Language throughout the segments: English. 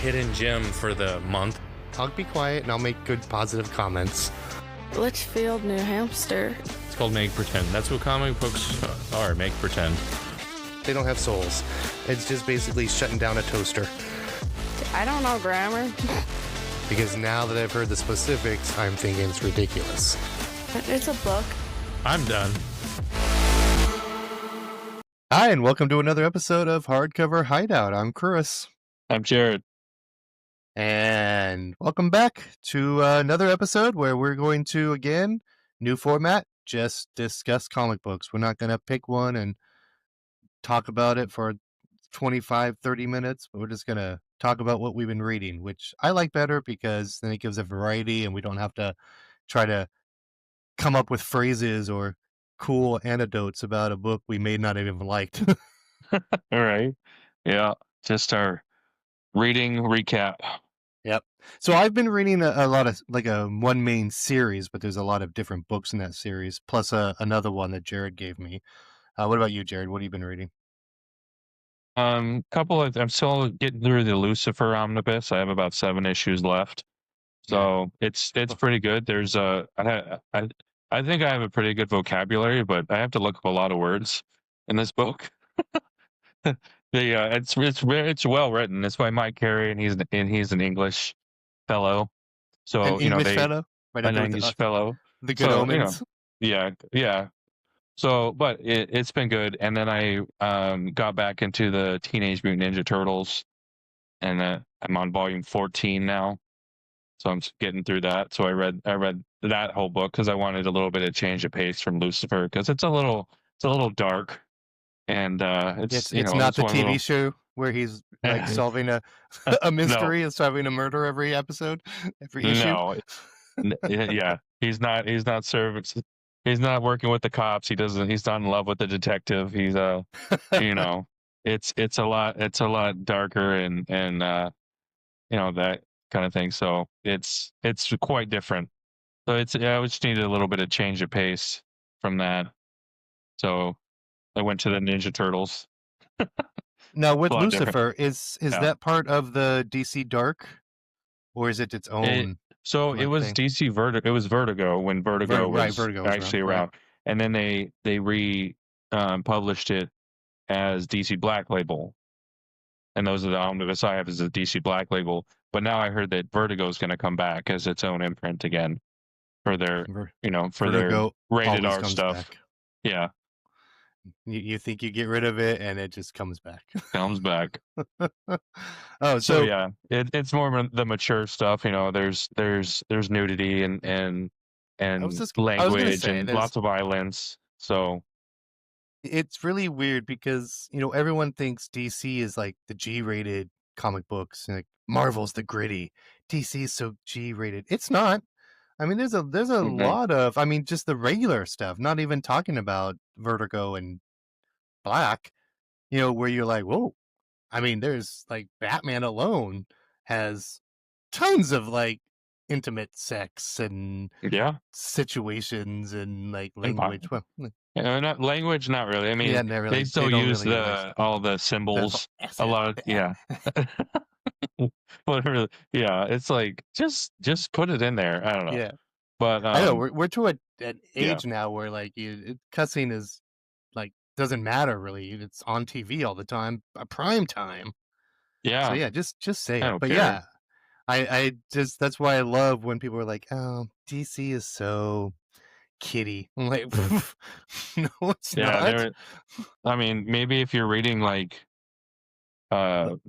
hidden gem for the month. I'll be quiet and I'll make good positive comments. Litchfield, New Hampshire. It's called Make Pretend. That's what comic books are, make pretend. They don't have souls. It's just basically shutting down a toaster. I don't know grammar. Because now that I've heard the specifics, I'm thinking it's ridiculous. It's a book. I'm done. Hi, and welcome to another episode of Hardcover Hideout. I'm Chris. I'm Jared. And welcome back to another episode where we're going to, again, new format, just discuss comic books. We're not going to pick one and talk about it for 25, 30 minutes, but we're just going to talk about what we've been reading, which I like better because then it gives a variety and we don't have to try to come up with phrases or cool anecdotes about a book we may not have even liked. All right. Yeah. Just our reading recap. Yep. So I've been reading a lot of like one main series, but there's a lot of different books in that series, plus another one that Jared gave me. What about you, Jared? What have you been reading? I'm still getting through the Lucifer omnibus. I have about 7 issues left. So it's pretty good. There's I think I have a pretty good vocabulary, but I have to look up a lot of words in this book. It's well written. It's by Mike Carey, and he's an English fellow. So An English fellow, right? An English fellow. The Good Omens. Yeah. So, but it's been good. And then I got back into the Teenage Mutant Ninja Turtles, and I'm on volume 14 now. So I'm getting through that. So I read that whole book because I wanted a little bit of change of pace from Lucifer because it's a little dark, and it's not the TV show where he's like solving a mystery and solving a murder every episode, every issue. No, yeah, he's not serving. He's not working with the cops. He's not in love with the detective. He's it's a lot darker and that kind of thing. So it's quite different. So I just needed a little bit of change of pace from that. So I went to the Ninja Turtles. Now with Lucifer, is that part of the DC Dark, or is it its own? It was thing? DC Vertigo. It was Vertigo when Vertigo was actually around, and then they published it as DC Black Label, and those are the omnibus I have as a DC Black Label. But now I heard that Vertigo is going to come back as its own imprint again for their their rated R stuff. Back. Yeah. You think you get rid of it and it just comes back. Comes back. Oh, so yeah, it's more the mature stuff. There's nudity and language and lots of violence. So it's really weird because everyone thinks DC is like the G-rated comic books, like Marvel's the gritty, DC is so G-rated. It's not. I mean, there's a lot of, just the regular stuff, not even talking about Vertigo and Black, where you're like, whoa. There's like Batman alone has tons of like intimate sex and situations and like language. Not language, not really. not really. They still use all the symbols. A lot of But it's like just put it in there. I don't know. Yeah, but I know we're to an age now where like cussing is like doesn't matter really. It's on TV all the time, prime time. Yeah. So yeah, just say it. But care. yeah, I just that's why I love when people are like, oh, DC is so kiddie. I'm like, no, it's not. Maybe if you're reading like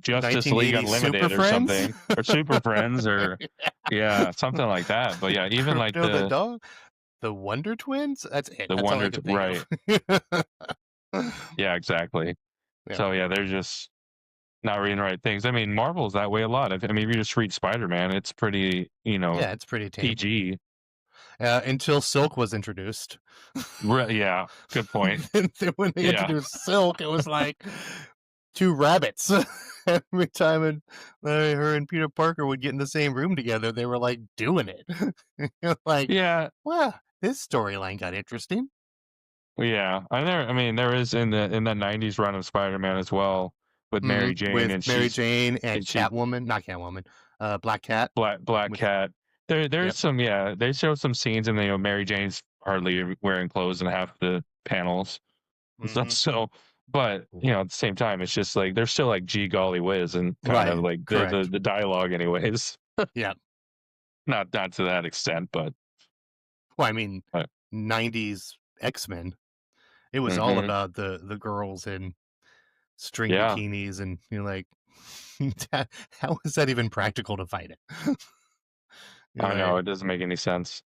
Justice League Unlimited or something, or Super Friends, or something like that. But yeah, even like the Wonder Twins. That's it. The Wonder, right? Yeah, exactly. Yeah. So yeah, they're just not reading the right things. Marvel's that way a lot. If you just read Spider-Man, it's pretty, it's pretty tame. PG. Until Silk was introduced. Yeah, good point. And then when they introduced Silk, it was like 2 rabbits. Every time her and Peter Parker would get in the same room together, they were like doing it. Like, well, this storyline got interesting. Yeah, there is in the 90s run of Spider-Man as well. with Mary Jane, with and Mary Jane and she Catwoman, not Catwoman, Black Cat. Black With Cat. There's yep. some, yeah, they show some scenes, and Mary Jane's hardly wearing clothes in half the panels. So, hmm but at the same time, it's just like they're still like gee golly whiz, and kind of Right. like Correct. the dialogue anyways. Yeah. Not to that extent, but Well, I mean, but 90s X-Men. It was all hmm about the girls in string yeah, bikinis, and you're like, how is that even practical to fight it? You're I know like, it doesn't make any sense.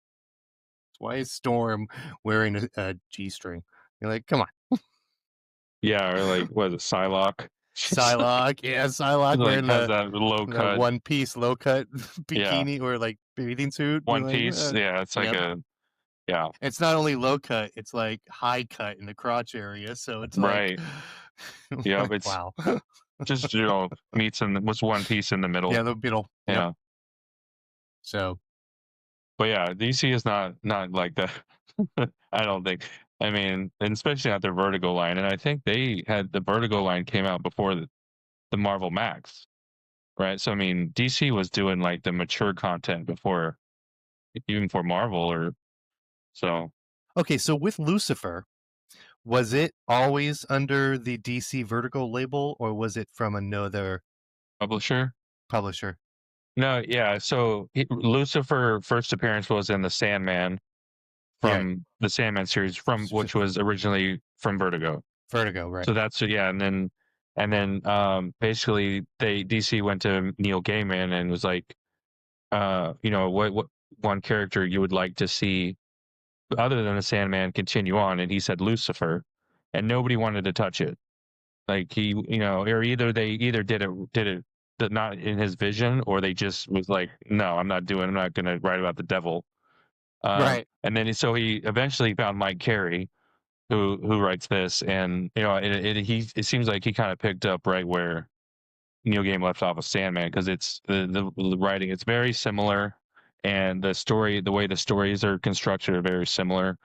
why is Storm wearing a G-string? You're like, come on. Yeah, or like what is it, Psylocke? She's Psylocke, yeah, Psylocke like wearing has that low the cut, one piece low cut yeah, bikini or like bathing suit. You're one like, piece. Yeah, it's like yep. yeah, It's not only low cut, it's like high cut in the crotch area. So it's like, right. Yeah, it's wow. just meets in was one piece in the middle. Yeah, the middle. Yep. Yeah, So but yeah, DC is not like that. I don't think. I mean, and especially not their Vertigo line, and I think they had the Vertigo line came out before the Marvel Max, right? So I mean, DC was doing like the mature content before, even for Marvel, or so okay, so with Lucifer, was it always under the DC Vertigo label, or was it from another publisher. publisher? No, yeah. So Lucifer first appearance was in the Sandman Yeah, from the Sandman series, from which was originally from Vertigo. Vertigo, right? So that's yeah, and then basically DC went to Neil Gaiman and was like, what one character you would like to see other than the Sandman continue on, and he said Lucifer, and nobody wanted to touch it. Like he, or either they did it not in his vision, or they just was like, no, I'm not going to write about the devil. Right. And then so he eventually found Mike Carey, who writes this, and it seems like he kind of picked up right where Neil Gaiman left off of Sandman, because it's the writing, it's very similar, and the way the stories are constructed are very similar,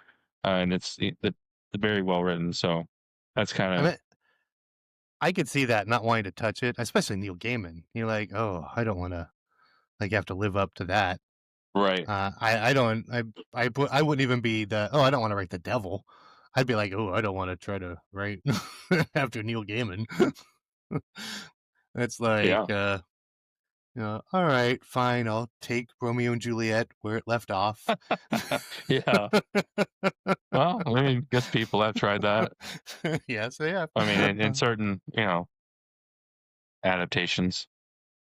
and it's very well written. So that's kind I of mean, I could see that not wanting to touch it, especially Neil Gaiman. You're like, oh, I don't want to like have to live up to that. right. I don't I wouldn't even be the I don't want to write the devil. I'd be like, oh, I don't want to try to write after Neil Gaiman. It's like, Yeah. all right, fine, I'll take Romeo and Juliet where it left off. Yeah. Well, I mean, guess people have tried that. Yes, they have. I mean, in certain, adaptations.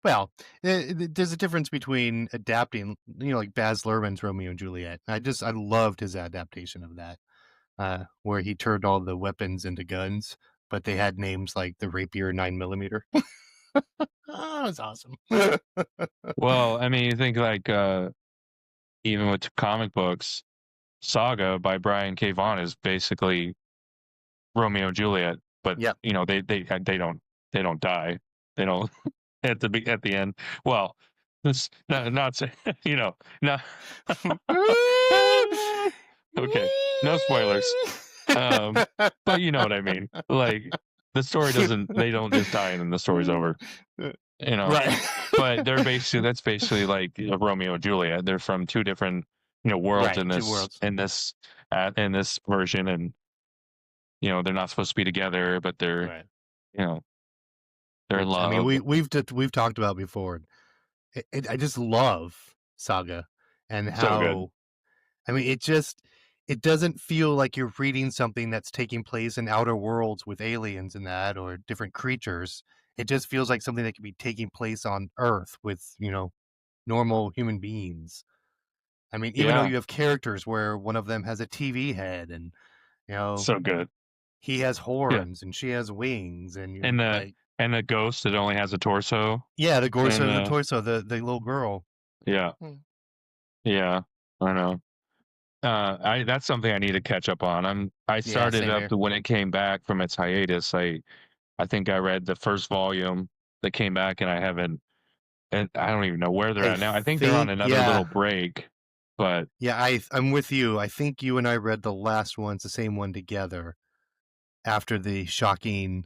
Well, there's a difference between adapting, like Baz Luhrmann's Romeo and Juliet. I loved his adaptation of that, where he turned all the weapons into guns, but they had names like the Rapier 9mm. Oh, that's awesome. Well, I mean, you think like even with comic books, Saga by Brian K. Vaughan is basically Romeo and Juliet, but Yep. they don't die. They don't at the end. Well, this not say not okay, no spoilers. But you know what I mean. Like the story doesn't. They don't just die and then the story's over. Right. But that's basically like a Romeo and Juliet. They're from two different worlds Right, in two this worlds. in this version, and they're not supposed to be together, but they're Right. they're in I mean, love. we've talked about before. I just love Saga and So good. how I mean it doesn't feel like you're reading something that's taking place in outer worlds with aliens and that or different creatures. It just feels like something that could be taking place on Earth with, normal human beings. I mean, even though Yeah, you have characters where one of them has a TV head and, you know, so good. he has Yeah, horns and she has wings and you're and like, the ghost that only has a torso. yeah, the And Gorsa, the torso, the little girl. yeah, Hmm. yeah, I know. I That's something I need to catch up on. I Yeah, started same up here. when it came back from its hiatus. I think I read the first volume that came back, and I haven't. And I don't even know where they're I at now. I think they're on think, another little break, but yeah, I'm with you. I think you and I read the last one's the same one together after the shocking,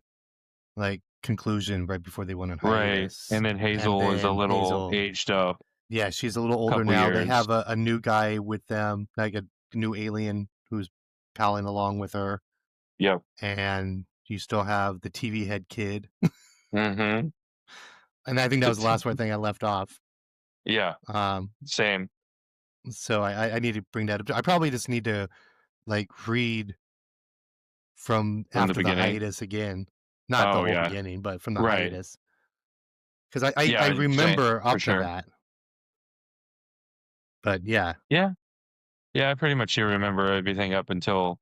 like, conclusion right before they went on Right. hiatus. And then Hazel is a then little Hazel- aged up. Yeah, she's a little older Couple now. They years. have a new guy with them, like a new alien who's palling along with her. Yep. And you still have the TV head kid. Mm-hmm. And I think that was the last one thing I left off. Yeah. Same. So I need to bring that up. I probably just need to like read from From the after the beginning? hiatus again. Not the Oh, whole yeah. beginning, but from the Right. hiatus. Because I Yeah, remember for up to sure. that. But yeah. Yeah. Yeah, I pretty much do remember everything up until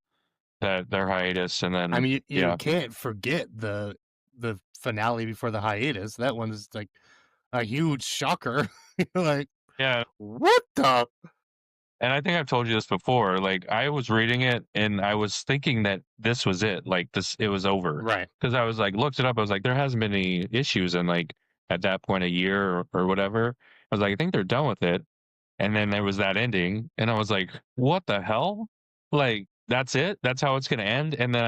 their hiatus, and then I mean, you yeah. can't forget the finale before the hiatus. That one's like a huge shocker. You're like, Yeah. what the? And I think I've told you this before. Like, I was reading it and I was thinking that this was it. Like, it was over. Right. Because I was like, looked it up. I was like, there hasn't been any issues in like at that point a year or whatever. I was like, I think they're done with it. And then there was that ending, and I was like, what the hell? Like, that's it? That's how it's gonna end? And then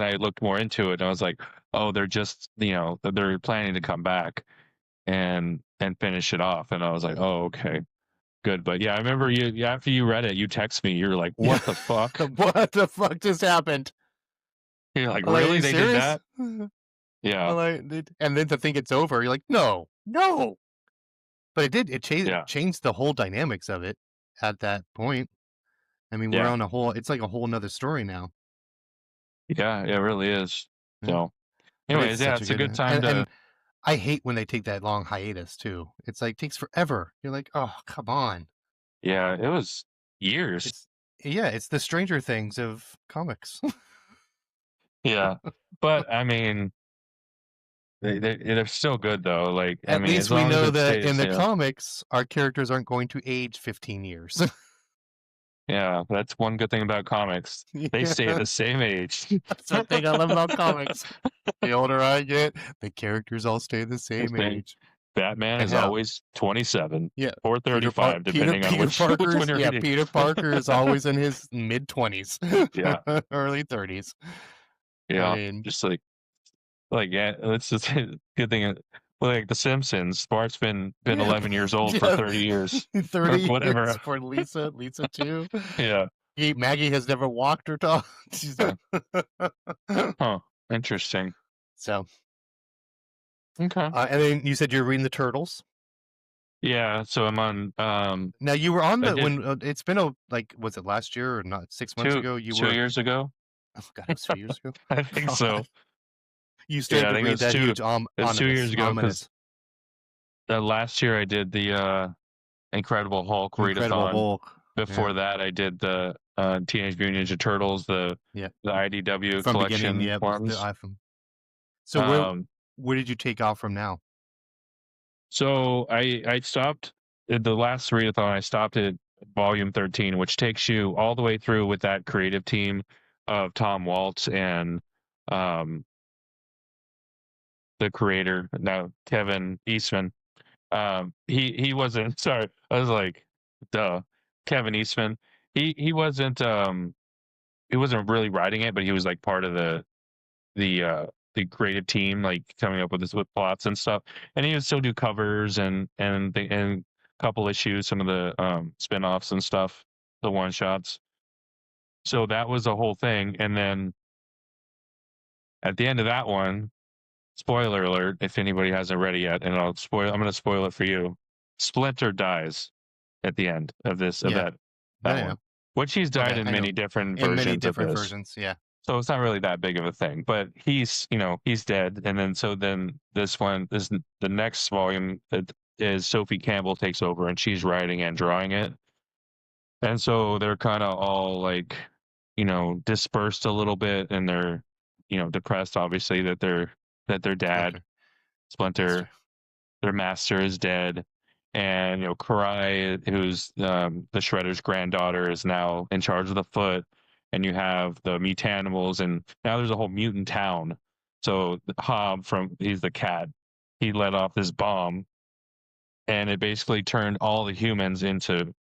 I looked more into it, and I was like, oh, they're just, they're planning to come back and finish it off. And I was like, oh, okay. Good. But yeah, I remember you after you read it, you text me, you're like, what the fuck? What the fuck just happened? You're like, I'm like, are really? you They serious? did that? Yeah. I'm like, and then to think it's over, you're like, no. But it did. It changed the whole dynamics of it at that point. I mean, we're Yeah. on it's like a whole nother story now. Yeah, it really is. Yeah. So But anyways, yeah, such it's a good time to and I hate when they take that long hiatus too. It's like takes forever. You're like, oh, come on. Yeah, it was years. It's the Stranger Things of comics. Yeah. But I mean, they're still good though. Like, At I mean, least as we long as know it that in stays, the comics, our characters aren't going to age 15 years. yeah, that's one good thing about comics. They stay the same age. That's one thing I love about comics. The older I get, the characters all stay the same age. Batman is Yeah. always 27 Yeah. or 35, depending on which one you're reading. Peter Parker is always in his mid-20s. Yeah. Early 30s. Yeah, I mean, just like yeah, it's just a good thing. Like The Simpsons, Bart's been 11 years old for 30 years. 30 whatever. years for Lisa too. Yeah. Maggie has never walked or talked. Huh. Interesting. So, okay. and then you said you're reading the Turtles. Yeah, so I'm on. Now you were on I the did- when it's been was it last year or not 6 months ago? You 2 were years ago. Oh God, it was 2 years ago. I think so. God. You started I to think it read was that 2 huge it was 2 years ago, 'cause last year I did the Incredible Hulk Incredible readathon. Hulk. Before that, I did the Teenage Mutant Ninja Turtles, the IDW From collection beginning, yeah. forms. The iPhone. So where did you take off from now? So I stopped at the last readathon. I stopped at volume 13, which takes you all the way through with that creative team of Tom Waltz and the creator, now Kevin Eastman. He wasn't sorry. I was like, duh. Kevin Eastman. He wasn't really writing it, but he was like part of the creative team, like coming up with plots and stuff. And he would still do covers and a couple issues, some of the spin-offs and stuff, the one shots. So that was the whole thing. And then at the end of that one, spoiler alert, if anybody hasn't read it yet, and I'm going to spoil it for you. Splinter dies at the end of this that one. Which he's died in many different versions. Yeah. So it's not really that big of a thing, but he's dead. And then the next volume is Sophie Campbell takes over, and she's writing and drawing it. And so they're kind of all like, dispersed a little bit, and they're, depressed, obviously, that their dad, Splinter, their master, is dead. And Karai, who's the Shredder's granddaughter, is now in charge of the Foot. And you have the mutanimals, and now there's a whole mutant town. So Hob, he's the cat, he let off this bomb, and it basically turned all the humans into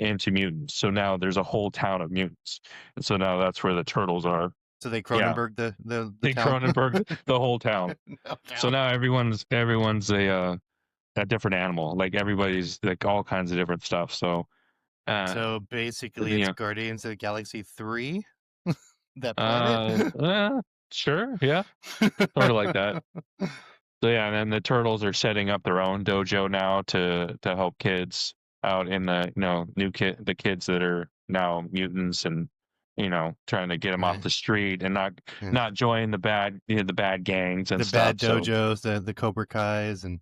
mutants. So now there's a whole town of mutants, and so now that's where the turtles are. So they Yeah. Cronenberg the They town. Cronenberg the whole town. No So doubt. now everyone's a different animal. Like everybody's like all kinds of different stuff. So So basically, you it's know, Guardians of the Galaxy 3. That planet. sure, yeah, sort of like that. So yeah, and then the turtles are setting up their own dojo now to help kids out in the the kids that are now mutants, and trying to get them off Right. the street and not Yeah. join the bad the bad gangs and The stuff. bad dojos, the Cobra Kais, and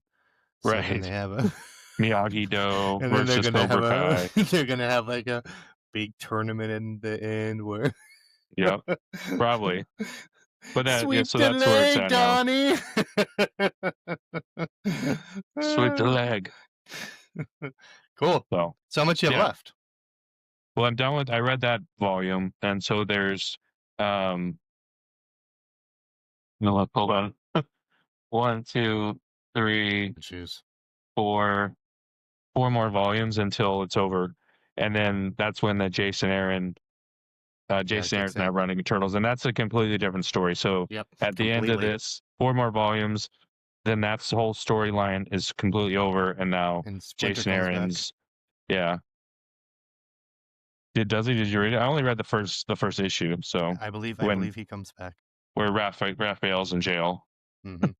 so then they Right, have a Miyagi Do and then they're versus gonna have Cobra Kai. they're gonna have like a big tournament in the end where Yep, probably. But sweep so the that's where it's leg, at now. Donnie. Sweep the leg. Cool. So So how much you have yeah. left? Well, I'm done with. I read that volume, and so there's no, hold on. 1, 2, 3, Choose. 4 more volumes until it's over, and then that's when the Jason Aaron's Kicks now in. running Turtles, and that's a completely different story. So Yep. at the end of Completely. this, 4 more volumes, then that's the whole storyline is completely over, and now And Splinter Jason comes back. Aaron's, yeah. Did you read it? I only read the first issue. So I believe he comes back. where Raphael's in jail. Mm-hmm.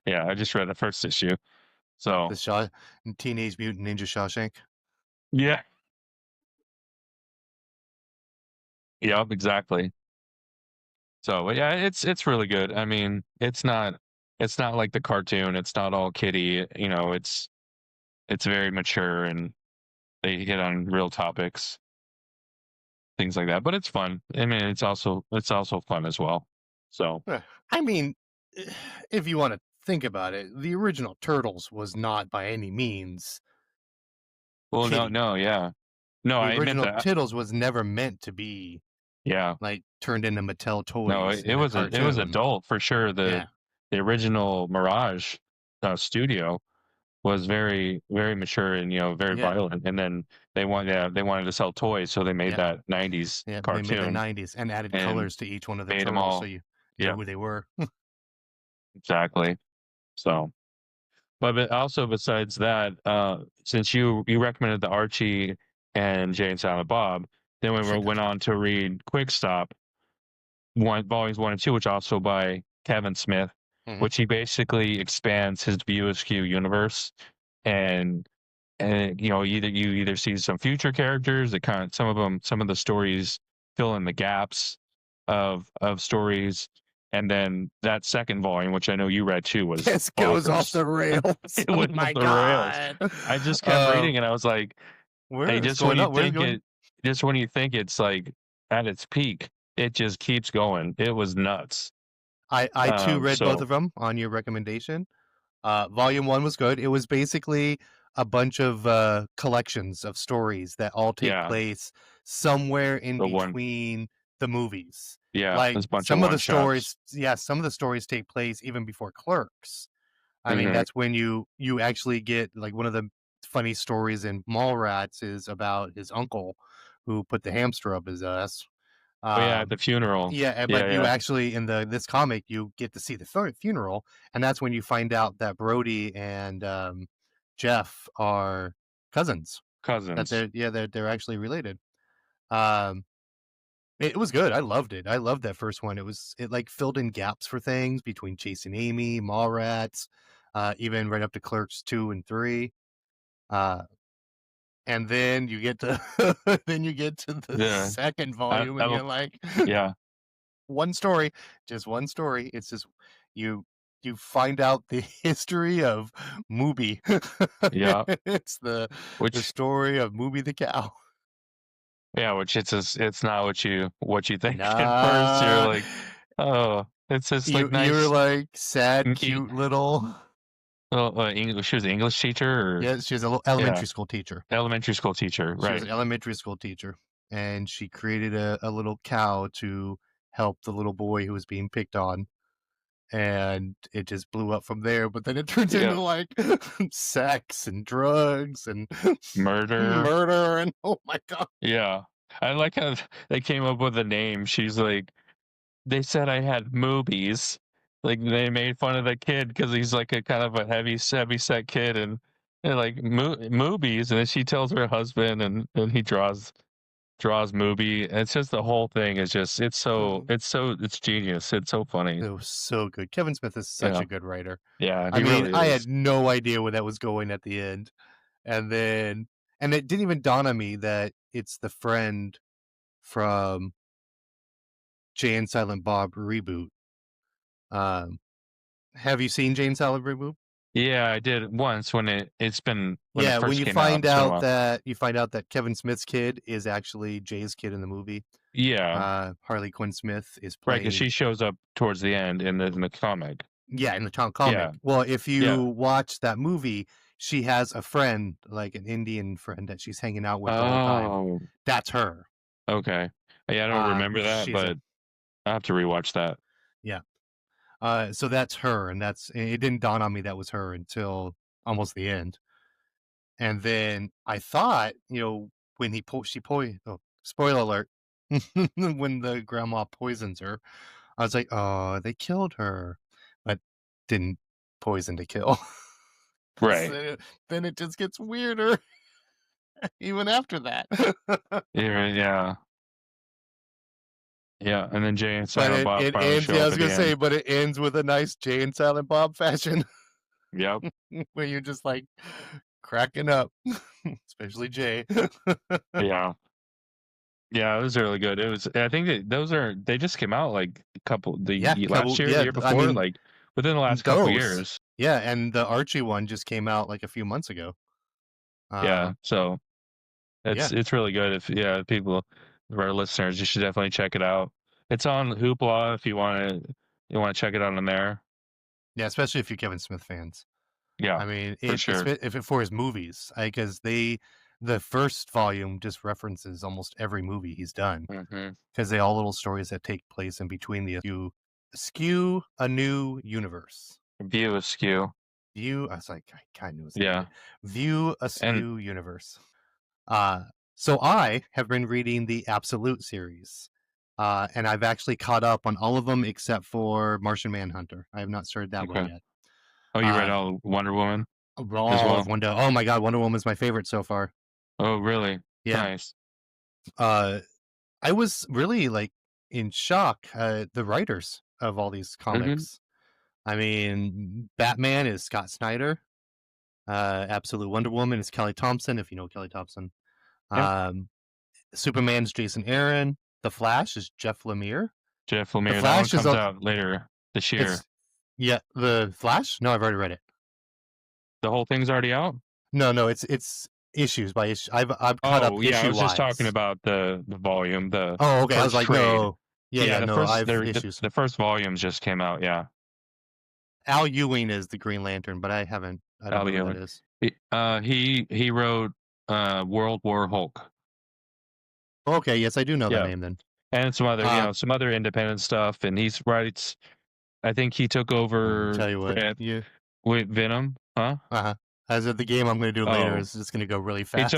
Yeah, I just read the first issue. So The Teenage Mutant Ninja Shawshank. yeah. Yep, exactly. So yeah, it's really good. I mean, it's not like the cartoon. It's not all kiddie. It's very mature, and they hit on real topics, things like that. But it's fun. I mean, it's also fun as well. So I mean, if you want to think about it, the original Turtles was not by any means well, kiddie. no, yeah, no, The I meant original that. Turtles was never meant to be Yeah, like turned into Mattel toys. no, in a it was cartoon. adult for sure. The original Mirage studio was very, very mature and very violent. And then they wanted to sell toys, so they made that '90s Yeah, cartoon. they made the '90s and added and colors to each one of the made 'em turtles, all- so you knew who they were. Exactly. So, but also besides that, since you recommended the Archie and Jay and Silent Bob, then we went on to read Quick Stop, volumes 1 and 2, which also by Kevin Smith, which he basically expands his View Askew universe, and you either see some future characters that kind of some of the stories fill in the gaps of stories, and then that second volume, which I know you read too, was This goes off the rails. It went off the rails. I just kept reading, and I was like, hey, just when you think it's like at its peak, it just keeps going. It was nuts. I too read both of them on your recommendation. Volume 1 was good. It was basically a bunch of collections of stories that all take place somewhere in between the movies. Yeah, like there's a bunch some of of the one-shots. stories. Some of the stories take place even before Clerks. I mean, Mhm. that's when you actually get like one of the funny stories in Mallrats is about his uncle who put the hamster up his ass. At the funeral. Yeah, but you actually in this comic you get to see the funeral, and that's when you find out that Brody and Jeff are cousins. That they're actually related. It was good. I loved it. I loved that first one. It like filled in gaps for things between Chasing Amy, Mallrats, even right up to Clerks 2 and 3. And then you get to the second volume, and you're like, one story, just one story. It's just you find out the history of Mooby. Yeah, it's the story of Mooby the cow. Yeah, which it's not what you think at first. You're like, oh, it's just like nice. You were like sad, cute little. English. She was an English teacher, or yeah, she was an elementary school teacher. Elementary school teacher, right? She was an elementary school teacher, and she created a little cow to help the little boy who was being picked on, and it just blew up from there. But then it turns into like sex and drugs and murder, and oh my god! Yeah, I like how they came up with a name. She's like, they said I had moobies. Like they made fun of the kid because he's like a kind of a heavy set kid, and they're like moobies, and then she tells her husband, and he draws movie. It's just the whole thing is just it's genius. It's so funny. It was so good. Kevin Smith is such Yeah. a good writer. Yeah, I he mean, really I is. had no idea where that was going at the end. And it didn't even dawn on me that it's the friend from Jay and Silent Bob reboot. Have you seen Jay and Silent reboot? Yeah, I did once when it Yeah, when first you came out. find It's been a out while. that Kevin Smith's kid is actually Jay's kid in the movie. Yeah, Harley Quinn Smith is right, because playing. she shows up towards the end in the comic. Yeah, in the comic. Yeah. Well, if you Yeah. watch that movie, she has a friend, like an Indian friend that she's hanging out with the whole time. Oh, That's her. okay. Yeah, I don't remember that, she's a- but I have to rewatch that. Yeah. So that's her, and it didn't dawn on me that was her until almost the end. And then I thought, when spoiler alert, when the grandma poisons her, I was like, oh, they killed her, but didn't poison to kill. Right. Then it just gets weirder even after that. Yeah. Yeah, and then Jay and But Silent Bob it finally ends. show Yeah, I up was at the gonna say, end. but it ends with a nice Jay and Silent Bob fashion, Yep. where you're just like cracking up, especially Jay. Yeah. Yeah, it was really good. I think that they just came out like last year, the year before, I mean, like within the last couple those. years. Yeah, and the Archie one just came out like a few months ago. Yeah, so Yeah. it's really good. If people, our listeners, you should definitely check it out. It's on Hoopla if you want to check it out on there. Yeah, especially if you're Kevin Smith fans. Yeah, I mean, for sure. if it for his movies, because the first volume just references almost every movie he's done, Mm-hmm. because they all little stories that take place in between the skew a new universe. View askew. View. I was like, I kind of knew it was Yeah. View askew universe. So I have been reading the Absolute series, and I've actually caught up on all of them except for Martian Manhunter. I have not started that one Okay. yet. Oh, you read all Wonder Woman? Oh well? Oh my God, Wonder Woman's my favorite so far. Oh, really? Yeah. Nice. I was really like in shock. The writers of all these comics. I mean, Batman is Scott Snyder. Absolute Wonder Woman is Kelly Thompson, if you know Kelly Thompson. Yeah. Superman's Jason Aaron. The Flash is Jeff Lemire. Jeff Lemire. That one Flash is comes out later this year. Yeah, the Flash? No, I've already read it. The whole thing's already out? No, it's issues by issue. I've caught up issue-wise. I was just talking about the volume. Oh, okay. I was like, trade. no. Yeah, no, first, I've issues. The first volumes just came out, yeah. Al Ewing is the Green Lantern, but I don't know who that is. He wrote World War Hulk. Okay, yes, I do know that name then. And some other, some other independent stuff. And he writes, I think he took over. Tell you what, with Venom, huh? As of the game I'm going to do later is just going to go really fast.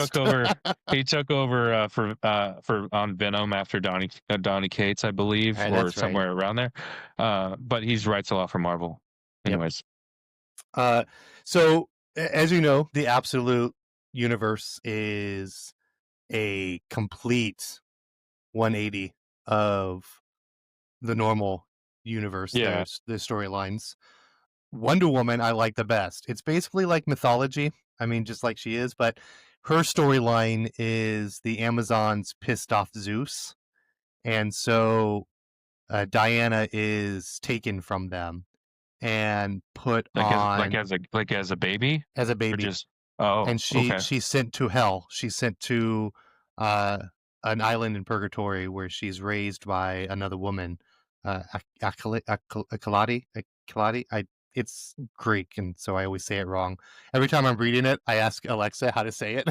He took over for on Venom after Donny Cates, I believe, or somewhere around there. But he writes a lot for Marvel. Anyways, so as you know, the Absolute universe is a complete 180 of the normal universe. Yeah. The storylines. Wonder Woman I like the best. It's basically like mythology. I mean, just like she is, but her storyline is the Amazons pissed off Zeus, and so Diana is taken from them and put on as a baby. As a baby, just and she's sent to hell. She's sent to an island in purgatory where she's raised by another woman, Akalati. It's Greek, and so I always say it wrong. Every time I'm reading it, I ask Alexa how to say it.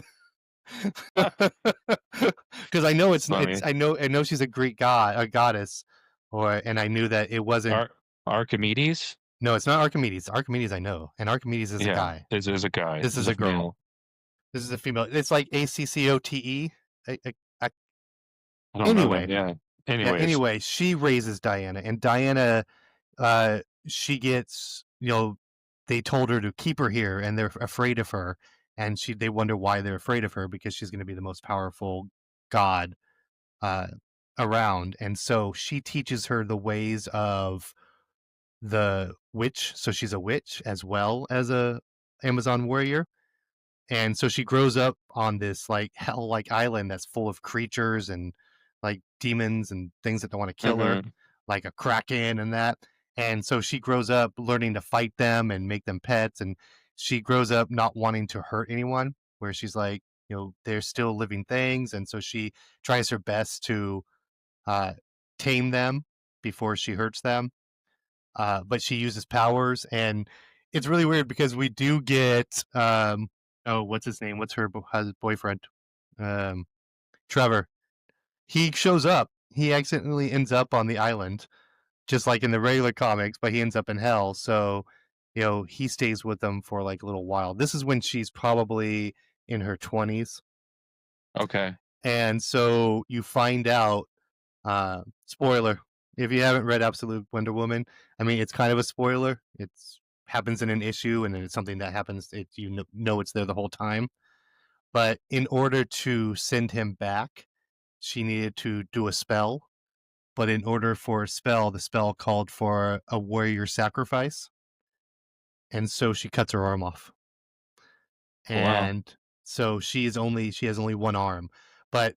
Because I know I know she's a Greek goddess, and I knew that it wasn't Archimedes. No, it's not Archimedes. Archimedes I know, and Archimedes is a guy. This is a guy. This is a girl. Male. This is a female. It's like ACCOTE. I don't know that, yeah. Anyways, anyway, she raises Diana, and Diana, she gets, they told her to keep her here, and they're afraid of her, and they wonder why they're afraid of her, because she's going to be the most powerful god uh, around, and so she teaches her the ways of the witch. So she's a witch as well as a Amazon warrior, and so she grows up on this like hell like island that's full of creatures and like demons and things that don't want to kill her, mm-hmm. like a kraken and that. And so she grows up learning to fight them and make them pets. And she grows up not wanting to hurt anyone, where she's like, they're still living things. And so she tries her best to uh, tame them before she hurts them. But she uses powers, and it's really weird because we do get what's his name? What's her boyfriend? Trevor. He shows up. He accidentally ends up on the island, just like in the regular comics, but he ends up in hell. So, he stays with them for like a little while. This is when she's probably in her 20s. Okay. And so you find out, spoiler, if you haven't read Absolute Wonder Woman, I mean, it's kind of a spoiler. It's happens in an issue, and it's something that happens. You know it's there the whole time. But in order to send him back, she needed to do a spell. But in order for a spell, the spell called for a warrior sacrifice, and so she cuts her arm off. Wow. And so she has only one arm. But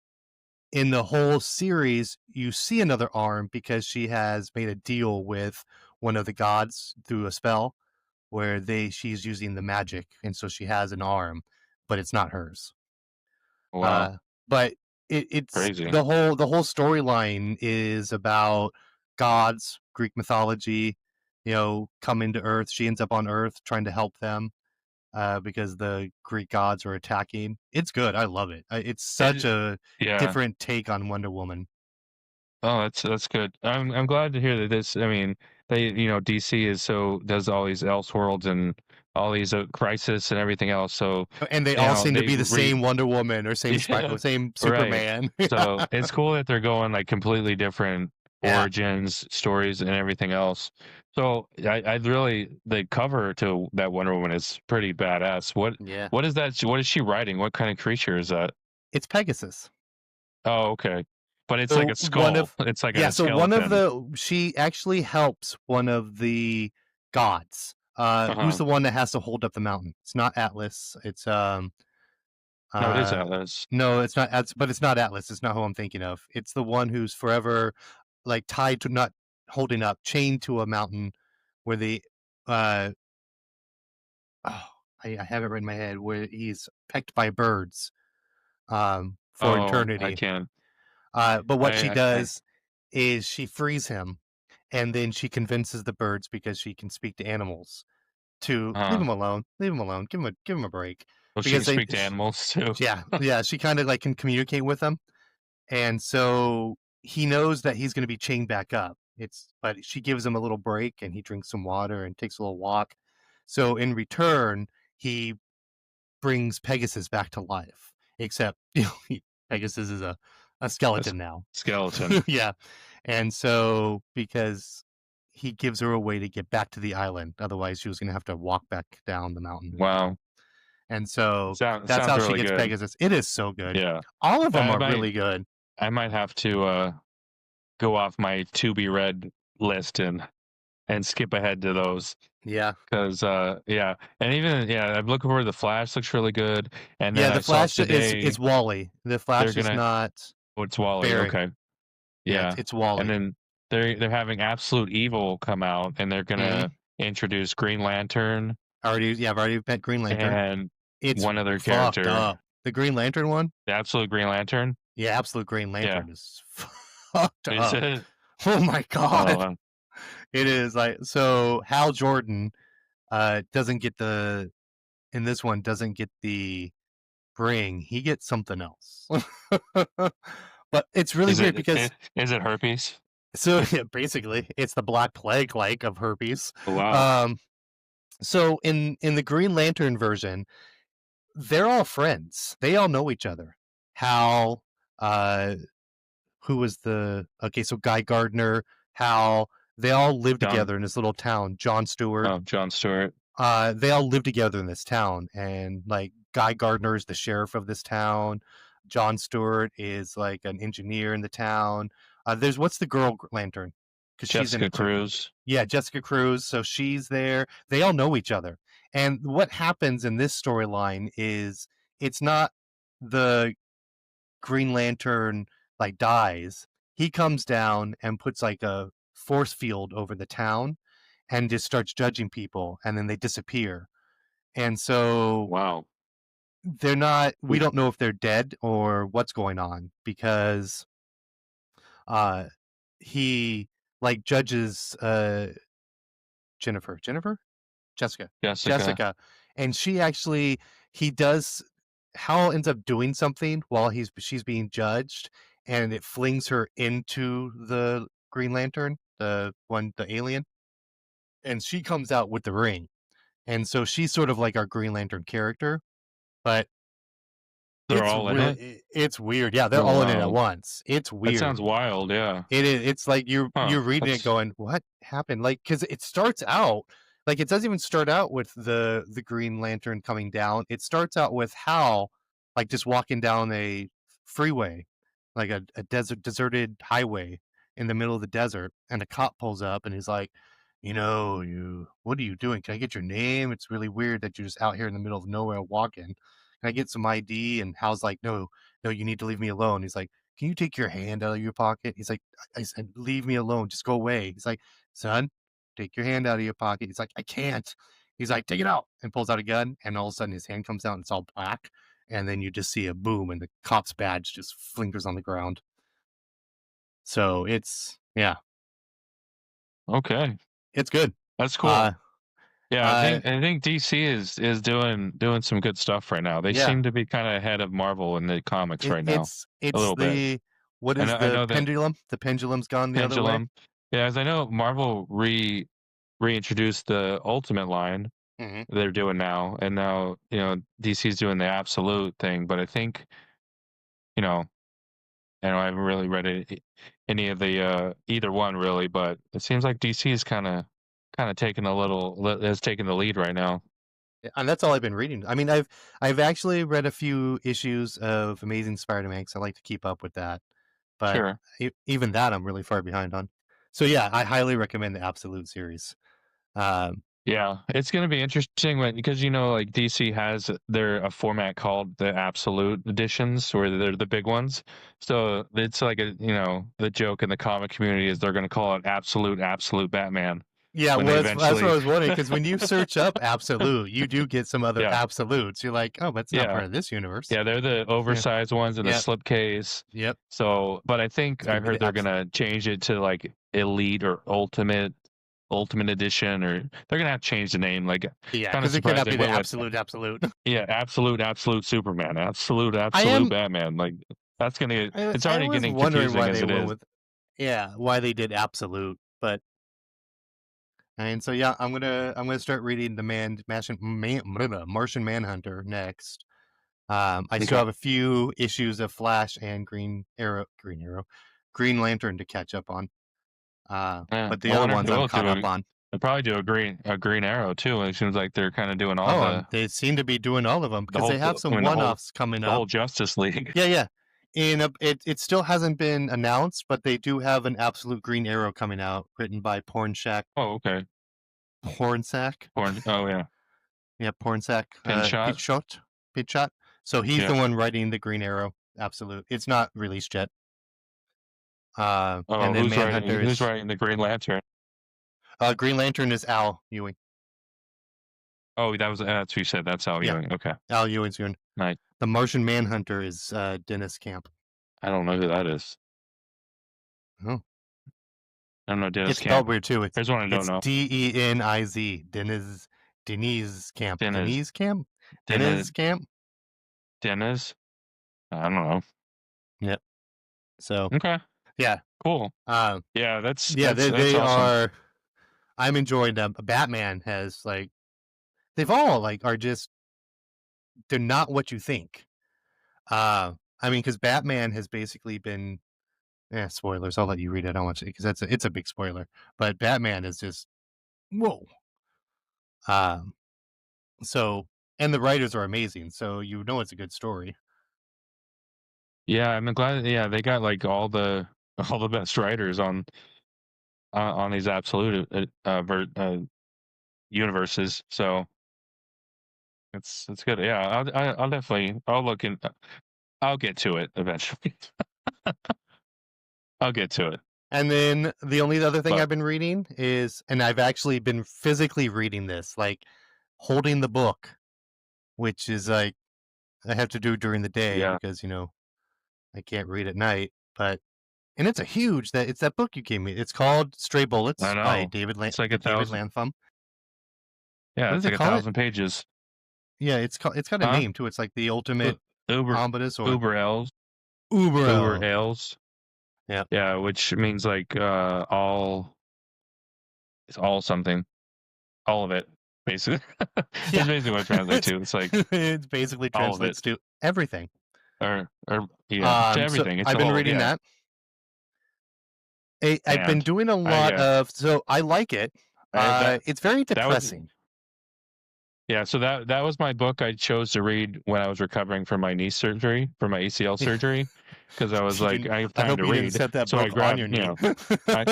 in the whole series, you see another arm because she has made a deal with one of the gods through a spell where she's using the magic, and so she has an arm, but it's not hers. Wow. But it's Crazy. the whole storyline is about gods, Greek mythology, coming to Earth. She ends up on Earth trying to help them because the Greek gods are attacking. It's good. I love it. It's such a Yeah. different take on Wonder Woman. Oh, that's good. I'm glad to hear that this. I mean, DC does all these Elseworlds and all these Crisis and everything else. So And they all seem to be the they same Wonder Woman or same Yeah, same right. Superman. So it's cool that they're going like completely different Yeah. origins, stories, and everything else. So I really the cover to that Wonder Woman is pretty badass. Yeah. What is that? What is she riding? What kind of creature is that? It's Pegasus. Oh, okay. But it's So like a skull. It's like a so skeleton. she actually helps one of the gods. Who's the one that has to hold up the mountain? It's not Atlas. It's No, it is Atlas. no, it's not. But it's not Atlas. It's not who I'm thinking of. It's the one who's forever like tied to, not holding up, chained to a mountain, where I have it right in my head, where he's pecked by birds for I eternity. can't. But what she I- does is she frees him, and then she convinces the birds, because she can speak to animals, to leave him alone. Leave him alone. Give him a break. Well, she can speak to animals too. Yeah. She kind of like can communicate with them, and so he knows that he's going to be chained back up. But she gives him a little break, and he drinks some water and takes a little walk. So in return, he brings Pegasus back to life. Except Pegasus is a skeleton now. Skeleton. Yeah. And so, because he gives her a way to get back to the island, otherwise she was going to have to walk back down the mountain. Wow. And so that's sounds how really she gets good. Pegasus. It is so good. Yeah. All of them are really good. I might have to go off my to be read list and skip ahead to those. Yeah. Because and even I'm looking forward to the Flash. Looks really good. And then the Flash is Wally. The Flash is not. Oh, it's Wally. Barry. Okay. Yeah, it's Wally. And then they're having Absolute Evil come out, and they're gonna introduce Green Lantern. I've already met Green Lantern. And it's one other character. Up. The Green Lantern one? The Absolute Green Lantern? Yeah, Absolute Green Lantern is fucked up. Is it? Oh my god. It is like, so Hal Jordan doesn't get the ring. He gets something else. But it's really weird because is it herpes? So yeah, basically it's the Black Plague of herpes. Oh, wow. So in the Green Lantern version, they're all friends. They all know each other. Hal, who was so Guy Gardner, Hal, they all live John. together in this little town. Jon Stewart. Oh, John Stewart. They all live together in this town, and like Guy Gardner is the sheriff of this town. Jon Stewart is like an engineer in the town. There's what's the girl lantern? Because she's in Jessica it too. Cruz. Yeah, Jessica Cruz. So she's there. They all know each other. And what happens in this storyline is it's not the Green Lantern like dies. He comes down and puts like a force field over the town and just starts judging people, and then they disappear. And so Wow. they're not we don't know if they're dead or what's going on, because he like judges Jessica, and he does Hal ends up doing something while she's being judged, and it flings her into the Green Lantern, the alien, and she comes out with the ring, and so she's sort of like our Green Lantern character, but They're all in it? it's weird. Yeah, they're all in it at Wow. once. It's weird. That sounds wild, yeah. It is. It's like you're reading that's- it going, what happened? Like, because it starts out like it doesn't even start out with the Green Lantern coming down. It starts out with Hal like just walking down a freeway, like a deserted highway in the middle of the desert, and a cop pulls up and he's like, what are you doing? Can I get your name? It's really weird that you're just out here in the middle of nowhere walking. Can I get some ID? And Hal's like, no, you need to leave me alone. He's like, can you take your hand out of your pocket? He's like, I said, leave me alone. Just go away. He's like, son, take your hand out of your pocket. He's like, I can't. He's like, take it out, and pulls out a gun. And all of a sudden his hand comes out and it's all black. And then you just see a boom and the cop's badge just flinkers on the ground. So yeah. Okay. It's good. That's cool. I think DC is doing some good stuff right now. They seem to be kind of ahead of Marvel in the comics right now. It's a little bit. What is the pendulum? The pendulum's gone the other way. Yeah, as I know, Marvel reintroduced the Ultimate line. Mm-hmm. They're doing now, and now DC's doing the Absolute thing. But I think, I haven't really read any of the either one really, but it seems like DC is kind of taking the lead right now. And that's all I've been reading. I mean, I've actually read a few issues of Amazing Spider-Man because I like to keep up with that. But Sure. Even that I'm really far behind on. So yeah, I highly recommend the Absolute series. Yeah, it's going to be interesting because like DC has a format called the Absolute editions, where they're the big ones. So it's like the joke in the comic community is they're going to call it Absolute Batman. Yeah, that's what I was wondering, because when you search up Absolute, you do get some other Absolutes. You're like, oh, but it's not part of this universe. Yeah, they're the oversized ones in the slipcase. Yep. So, but I think I heard they're going to change it to like Elite or Ultimate Edition, or they're going to have to change the name. Like, because it cannot be the Absolute. Yeah, Absolute Superman, Absolute Batman. Like, that's going to, it's already getting confusing as it is. Why they did Absolute, but. And so I'm gonna start reading the Martian Manhunter next. I still have a few issues of Flash and Green Lantern to catch up on. But the other ones I'm caught up on. They'll probably do a Green Arrow too. It seems like they're kind of doing all they seem to be doing all of them, because they have some one-offs coming up. The whole Justice League. Yeah. It still hasn't been announced, but they do have an Absolute Green Arrow coming out, written by Pornsack. Oh, okay. Pornsack. Oh yeah. Yeah, Pornsack. Pitchot. So he's the one writing the Green Arrow. Absolute. It's not released yet. And then who's writing the Green Lantern? Green Lantern is Al Ewing. Oh, that's what you said. That's Al Ewing. Okay. Al Ewing's doing. Nice. The Martian Manhunter is Dennis Camp. I don't know who that is. Oh. I don't know Dennis It's Camp. spelled weird too. There's one I don't know. Deniz. Denise Camp. Denise Camp? Dennis Camp? Dennis? I don't know. Yep. So. Okay. Yeah. Cool. Yeah, that's they awesome. are. I'm enjoying them. Batman has they've all are just, they're not what you think. I mean, because Batman has basically been Yeah, spoilers. I'll let you read it. I don't want to because it's a big spoiler. But Batman is just whoa. Um, so and the writers are amazing, so you know it's a good story. Yeah, I'm glad. Yeah, they got like all the best writers on these absolute universes. So it's good. Yeah, I'll definitely I'll look in. I'll get to it eventually. I'll get to it. And then the only other thing But I've been reading is, and I've actually been physically reading this, like holding the book, which is like I have to do during the day yeah, because I can't read at night. But and it's a huge that it's that book you gave me. It's called Stray I Bullets by know. It's like a David thousand. Lantham. Yeah, What it's does it like a call it? thousand pages. Yeah, it's got a Huh? name too. It's like the ultimate Uber omnibus or Uber Els Uber Uber. Els. Yeah. Yeah, which means like all it's all something. All of it, basically. Yeah. It's basically what it translates it's to. It's like it's basically all of it. translates to everything. Or yeah, to So everything. It's I've the been whole reading yeah. that. I've been And doing a I lot yeah. of so I like it. That It's very that was depressing. yeah, so that was my book I chose to read when I was recovering from my knee surgery, from my ACL surgery, because I was You like, didn't I have I time hope to you didn't read. set that So I book on grabbed, your knee. I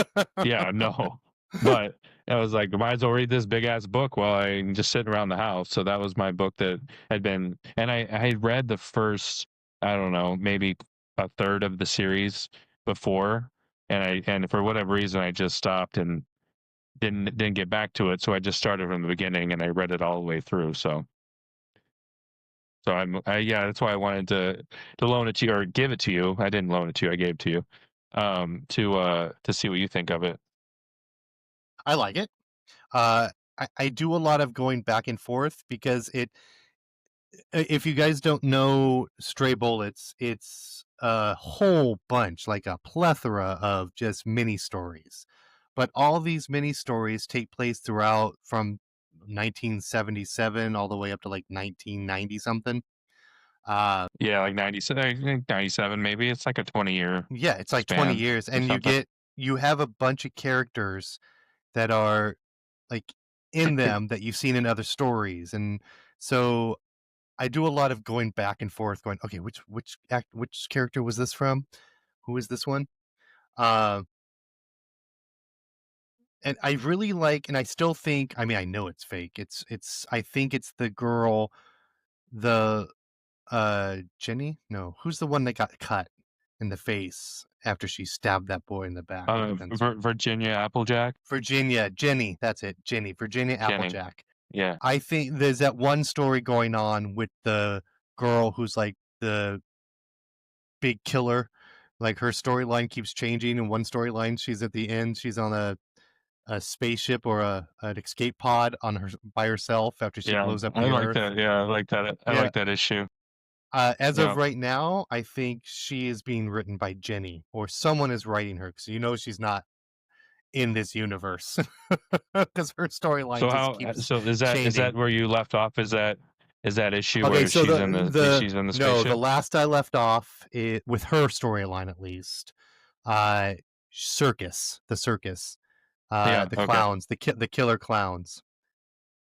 yeah, no. But I was like, might as well read this big ass book while I'm just sitting around the house. So that was my book that had been, and I had read the first, I don't know, maybe a third of the series before, and for whatever reason I just stopped and didn't get back to it. So I just started from the beginning and I read it all the way through. So yeah, that's why I wanted to loan it to you or give it to you. I didn't loan it to you, I gave it to you. To see what you think of it. I like it. Uh, I do a lot of going back and forth because if you guys don't know Stray Bullets, it's a whole bunch, like a plethora of just mini stories. But all these mini stories take place throughout from 1977 all the way up to like 1990 something. Uh, Yeah, like 97, I think 97 maybe. It's like a 20-year yeah, it's like 20 span years, or and something. you have a bunch of characters that are like in them that you've seen in other stories, and so I do a lot of going back and forth, going, okay, which character was this from? Who is this one? Uh, and I really like, and I still think, I mean, I know it's fake. I think it's the girl, the Jenny. No, who's the one that got cut in the face after she stabbed that boy in the back and then Virginia Applejack, Virginia, Jenny. That's it, Jenny, Virginia Jenny. Applejack. Yeah, I think there's that one story going on with the girl who's like the big killer. Like her storyline keeps changing. In one storyline, she's at the end. She's on a spaceship or an escape pod on her by herself after she yeah. blows up I the like Earth. that. Yeah, I like that. I Yeah. like that issue. As of Yeah. right now, I think she is being written by Jenny or someone is writing her because she's not in this universe because her storyline So just how? keeps So is that changing. where you left off? Is that issue Okay, where so the she's in the no, the spaceship? last I left off with her storyline at least, uh, the circus, Yeah. the Okay. clowns, the killer clowns,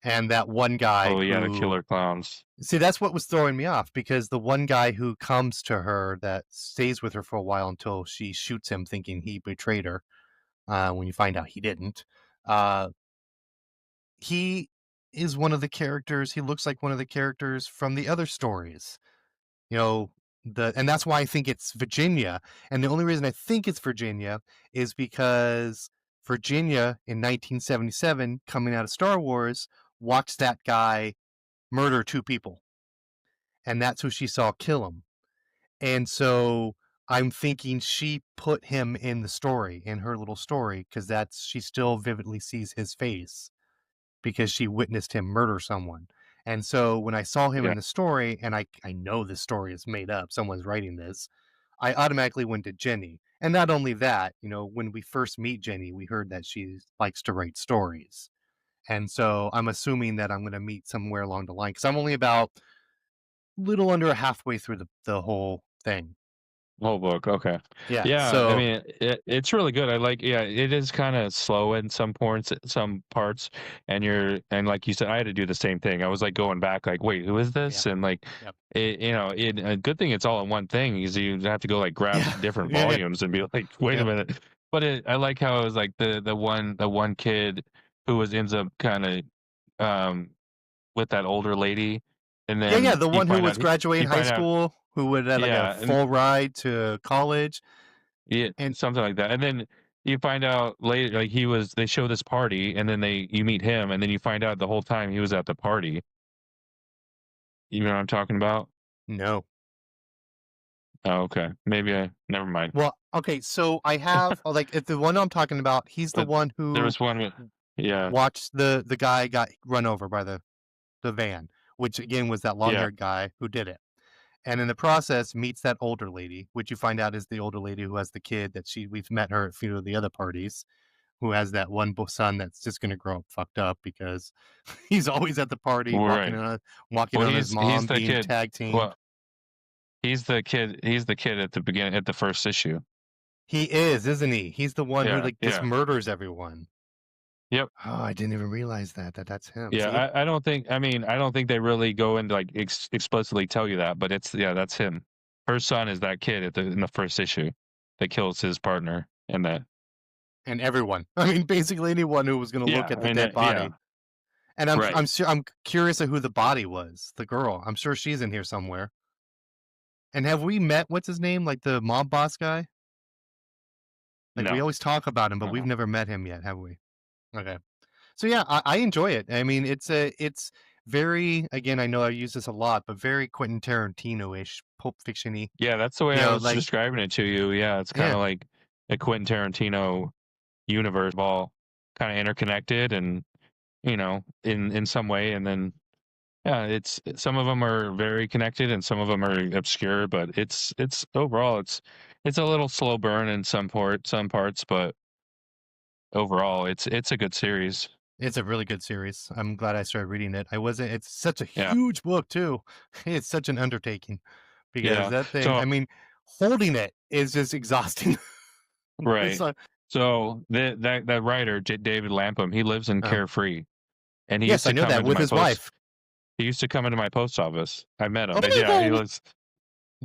and that one guy Oh yeah, the who killer clowns. see that's what was throwing me off because the one guy who comes to her that stays with her for a while until she shoots him, thinking he betrayed her. When you find out he didn't, uh, he is one of the characters. He looks like one of the characters from the other stories. You know, and that's why I think it's Virginia. And the only reason I think it's Virginia is because Virginia in 1977, coming out of Star Wars, watched that guy murder two people, and that's who she saw kill him. And so I'm thinking she put him in the story, in her little story, because she still vividly sees his face because she witnessed him murder someone. And so when I saw him Yeah. in the story, and I know this story is made up, someone's writing this, I automatically went to Jenny. And not only that, when we first meet Jenny, we heard that she likes to write stories. And so I'm assuming that I'm going to meet somewhere along the line because I'm only about little under halfway through the whole thing. Whole book. Okay. Yeah. Yeah. I So mean, it's really good. I like. Yeah, it is kind of slow in some parts, and like you said, I had to do the same thing. I was like going back, like, wait, who is yeah. this? And like, Yep. a good thing it's all in one thing is you have to go like grab Yeah. different Yeah. volumes and be like, wait a Yep. minute. But I like how it was like the one kid who ends up kind of um with that older lady, and Yeah. Yeah. then The one who was graduating you high find out, school, who would have like a yeah, and full ride to college, yeah, and something like that. And then you find out later, like they show this party, and then you meet him, and then you find out the whole time he was at the party. You know what I'm talking about? no. Oh, okay. Maybe never mind. Well, okay. So I have like if the one I'm talking about, he's the But one there who was one yeah, watched the guy got run over by the van, which again was that long yeah, haired guy who did it. And in the process meets that older lady, which you find out is the older lady who has the kid that we've met her at a few of the other parties, who has that one son that's just going to grow up fucked up because he's always at the party right. walking Well, on his he's mom the being kid. tag teamed. Well, he's the kid at the beginning at the first issue. He is, isn't he? He's the one who Yeah, like just yeah. murders everyone. Yep. Oh, I didn't even realize that's him. See? Yeah, I don't think. I mean, I don't think they really go into like explicitly tell you that, but that's him. Her son is that kid in the first issue that kills his partner, and that And everyone. I mean, basically anyone who was going to look yeah, at the and dead yeah, body. And right. I'm curious of who the body was. The girl. I'm sure she's in here somewhere. And have we met what's his name? Like the mob boss guy? Like we No, always talk about him, but we've uh-uh. never met him yet, have we? Okay. So yeah, I enjoy it. I mean, it's very again, I know I use this a lot, but very Quentin Tarantino-ish, Pulp Fiction-y. Yeah, that's the way You I know, was like describing it to you. Yeah, it's kind yeah. of like a Quentin Tarantino universe, all kind of interconnected, and in some way, and then yeah, it's some of them are very connected and some of them are obscure, but it's overall it's a little slow burn in some parts, but overall it's a good series. It's a really good series. I'm glad I started reading it. I wasn't it's such a Yeah. huge book too. It's such an undertaking because Yeah. that thing, So I mean, holding it is just exhausting. It's right. like, So that writer, David Lapham, he lives in oh, Carefree, and he yes, used I to know come that into with my his post. wife. He used to come into my post office. I met Oh him. my Yeah, he God. was.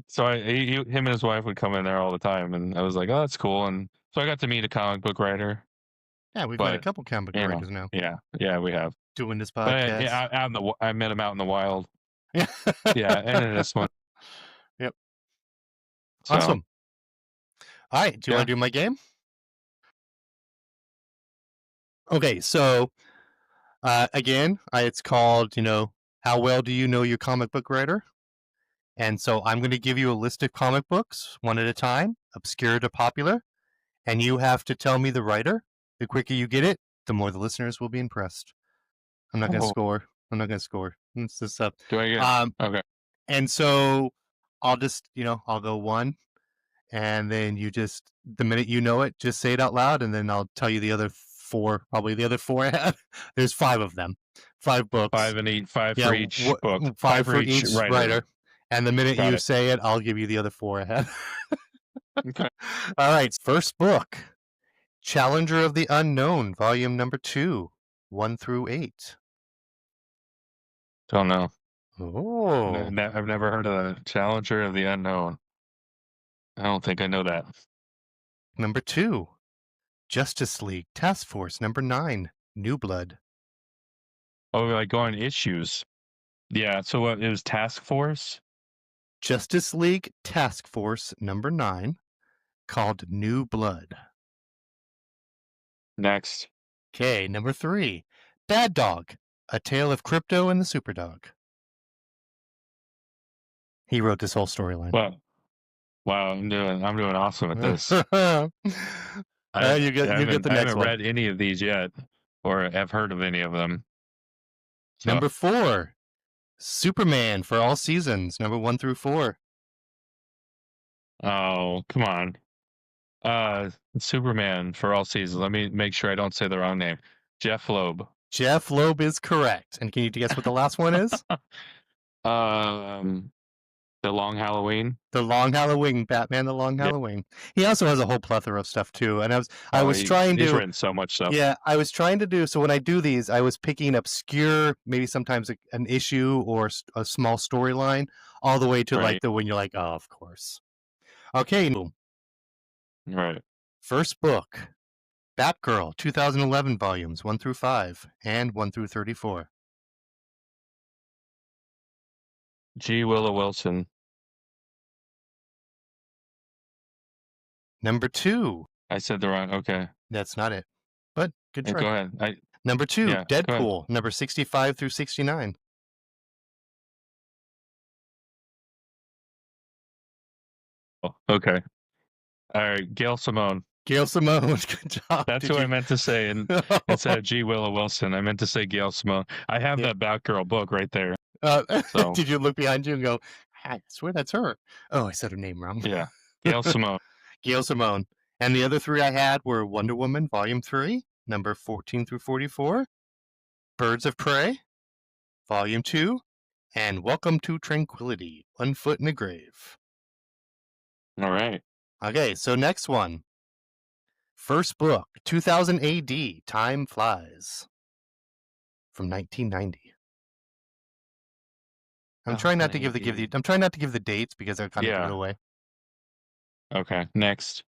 So him and his wife would come in there all the time, and I was like, oh, that's cool. And so I got to meet a comic book writer. Yeah, we've met a But couple comic book writers now yeah, we have. doing this But podcast. yeah, I met him out in the wild. Yeah. Yeah, and in this one. Yep. So Awesome. All right. Do you yeah, want to do my game? Okay. So, again, it's called, how well do you know your comic book writer? And so I'm going to give you a list of comic books one at a time, obscure to popular, and you have to tell me the writer. The quicker you get it, the more the listeners will be impressed. I'm not going to oh, score. I'm not going to score. It's just up. do I get okay? And so I'll just, I'll go one, and then you just, the minute you know it, just say it out loud, and then I'll tell you the other four, probably the other four I have. There's 5 of them, 5 books. Five Yeah, for each book, 5 for each each writer. writer. And the minute Got you it. say it, I'll give you the other 4 I have. Okay. All right, first book, Challenger of the Unknown, volume number 2, 1 through 8. Don't know. Oh, I've never heard of the Challenger of the Unknown. I don't think I know that. number 2, Justice League Task Force number 9, New Blood. Oh, like going issues. Yeah. So what? It was Task Force. Justice League Task Force number 9, called New Blood. Next. Okay, number 3, Bad Dog, A Tale of Crypto and the Superdog. He wrote this whole storyline. Well, wow, I'm doing awesome at this. You I get the next haven't one. read any of these yet, or have heard of any of them. So, Number 4, Superman for All Seasons, number 1 through 4. oh, come on. Superman for All Seasons. Let me make sure I don't say the wrong name. Jeff Loeb. Jeff Loeb is correct. And can you guess what the last one is? The The Long Halloween. The Long Halloween, Batman, The Long Yeah. Halloween. He also has a whole plethora of stuff too. And I was He's trying to, written so much stuff. yeah, I was trying to do, so when I do these, I was picking obscure, maybe sometimes an issue or a small storyline, all the way to like Right. when you're like, oh, of course. Okay, Right. first book, Batgirl, 2011 volumes 1 through 5 and 1 through 34. G. Willow Wilson. Number 2. I said the wrong. Okay. That's not it, but good try. Go ahead. Number 2, Yeah, go ahead. Deadpool, number 65 through 69. Oh, okay. All right. Gail Simone. Gail Simone, good job. That's who I meant to say. And instead of G. Willow Wilson, I meant to say Gail Simone. I have that Batgirl book right there. So. Did you look behind you and go, I swear that's her? Oh, I said her name wrong. Yeah. Gail Simone. Gail Simone. And the other 3 I had were Wonder Woman, Volume 3, number 14 through 44, Birds of Prey, Volume 2, and Welcome to Tranquility, One Foot in the Grave. All right. Okay, so next one. First book, 2000 AD, Time Flies, from 1990. I'm trying not to give the dates because they'll kind of give it away. Okay, next.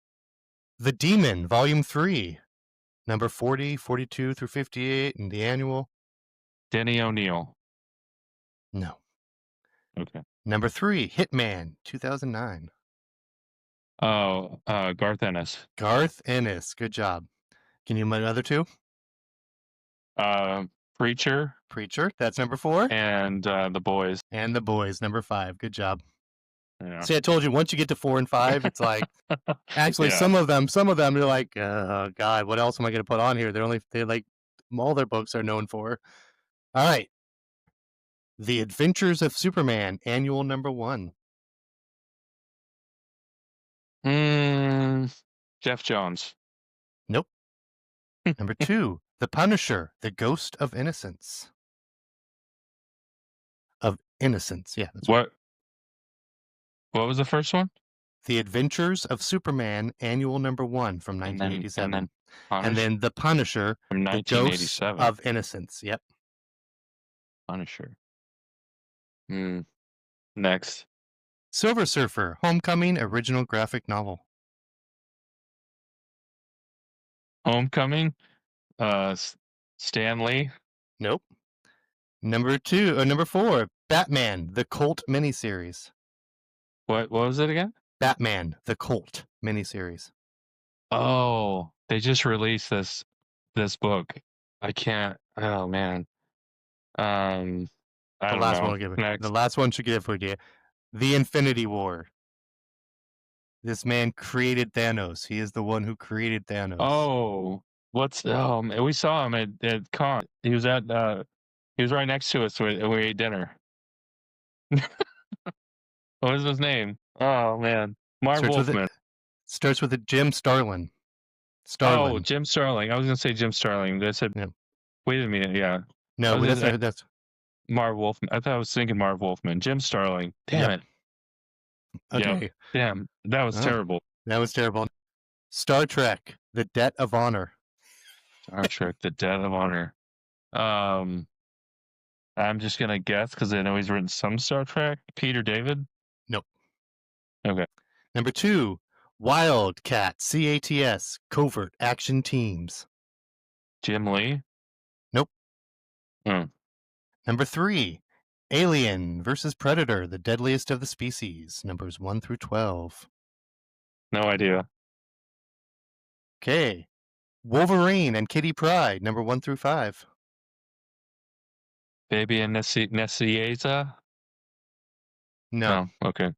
The Demon, Volume 3, number 40, 42 through 58, and the annual. Denny O'Neil. No. Okay. Number 3, Hitman, 2009. Oh, Garth Ennis. Garth Ennis, good job. Can you name another 2? Preacher. Preacher, that's number 4. And The Boys. And The Boys, number 5. Good job. Yeah. See, I told you, once you get to 4 and 5, it's like, actually, some of them, you're like, oh, God, what else am I going to put on here? They're like, all their books are known for. All right. The Adventures of Superman, annual number 1. Jeff Jones. Nope. Number 2, The Punisher, The Ghost of Innocence. Of Innocence, yeah. That's what? What was the first one? The Adventures of Superman, annual number 1 from 1987. And then The Punisher, from 1987. The Ghost of Innocence. Yep. Punisher. Next. Silver Surfer, Homecoming, original graphic novel. Homecoming. Stan Lee. Nope. Number 4, Batman, the Cult miniseries. What was it again? Batman, the Cult miniseries. Oh, they just released this book. I can't. Oh man. I don't know. One will give it. Next. The last one should give it for you. The Infinity War. This man created Thanos. He is the one who created Thanos. Oh, we saw him at con. He was right next to us when we ate dinner. What was his name? Oh man, Marv Wolfman. Starts with a Jim Starlin. Oh, Jim Starlin. I was gonna say Jim Starlin. I said, wait a minute, yeah. No, that's Marv Wolfman. I thought I was thinking Marv Wolfman. Jim Starlin. Damn it. Okay. Yep. Damn, that was terrible. That was terrible. Star Trek: The Debt of Honor. Star Trek: The Debt of Honor. I'm just gonna guess because I know he's written some Star Trek. Peter David. Nope. Okay. Number 2, Wildcat, CATS, Covert Action Teams. Jim Lee. Nope. Hmm. Number 3, Alien versus Predator, The Deadliest of the Species, numbers 1 through 12. No idea. Okay. Wolverine and Kitty Pryde, number 1 through 5. Baby and Nessieza? No. Oh, okay.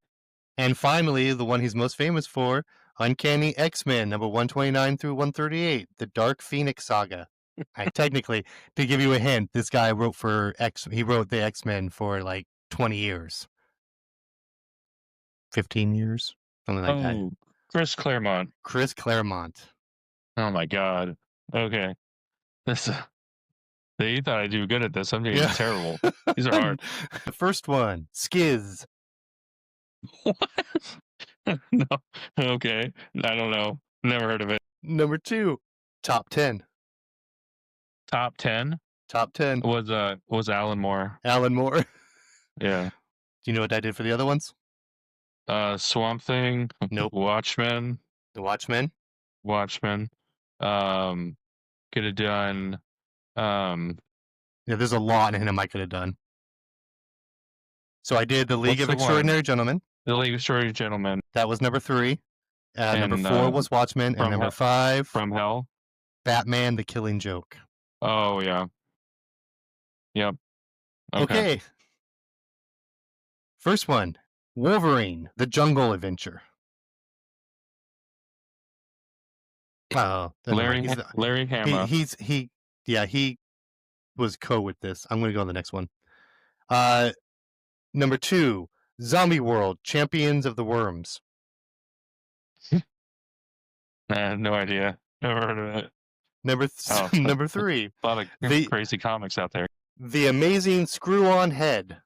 And finally, the one he's most famous for, Uncanny X-Men, number 129 through 138, The Dark Phoenix Saga. Technically, to give you a hint, this guy wrote he wrote the X-Men for like 20 years. 15 years? Something like that. Chris Claremont. Chris Claremont. Oh my God. Okay. You thought I'd do good at this. I'm doing terrible. These are hard. The first one, Skiz. What? No. Okay. I don't know. Never heard of it. Number 2, top 10. Top 10 Top 10. was Alan Moore. Alan Moore. Yeah. Do you know what I did for the other ones? Swamp Thing. Nope. Watchmen. The Watchmen. Watchmen. Could have done. Yeah, there's a lot in him I could have done. So I did the League What's of the one? Extraordinary Gentlemen. The League of Extraordinary Gentlemen That was number 3. Number And, 4 was Watchmen, and from number Hell- 5, from Hell. Batman: The Killing Joke. Oh yeah. Yep. Okay. First one, Wolverine: The Jungle Adventure. Oh, doesn't matter. Larry Hama. He was co with this. I'm going to go on the next one. Number 2, Zombie World: Champions of the Worms. I have no idea. Never heard of it. Number 3, A lot of crazy comics out there. The Amazing Screw-On Head.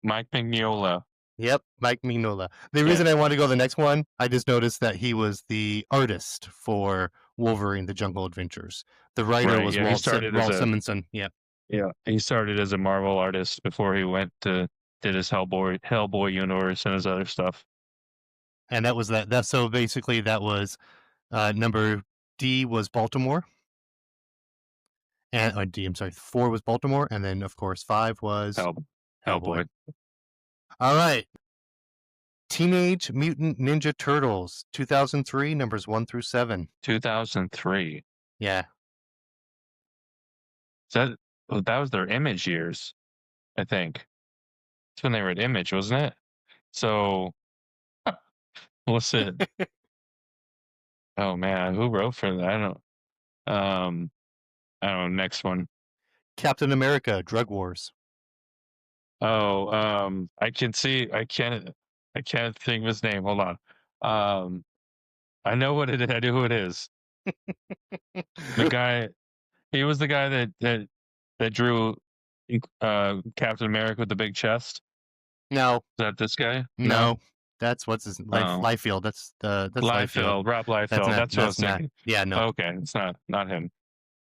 Mike Mignola. Yep, Mike Mignola. The reason I wanted to go to the next one, I just noticed that he was the artist for Wolverine: The Jungle Adventures. The writer was Walt Simonson. Yep. Yeah, he started as a Marvel artist before he went to did his Hellboy universe and his other stuff. And that was that. So basically, that was number D was Baltimore, and D. I'm sorry, 4 was Baltimore, and then of course 5 was Hellboy. All right. Teenage Mutant Ninja Turtles, 2003, numbers 1 through 7. 2003. Yeah. That was their Image years, I think. That's when they were at Image, wasn't it? So, what's it? Oh man, who wrote for that? I don't know. Next one. Captain America: Drug Wars. Oh, I can't think of his name. Hold on. I know what it is. I know who it is. The guy. He was the guy that drew Captain America with the big chest. No. Is that this guy? No. That's what's his Liefeld. That's Liefeld. Rob Liefeld. That's what I was thinking. Yeah, no. Okay, it's not him.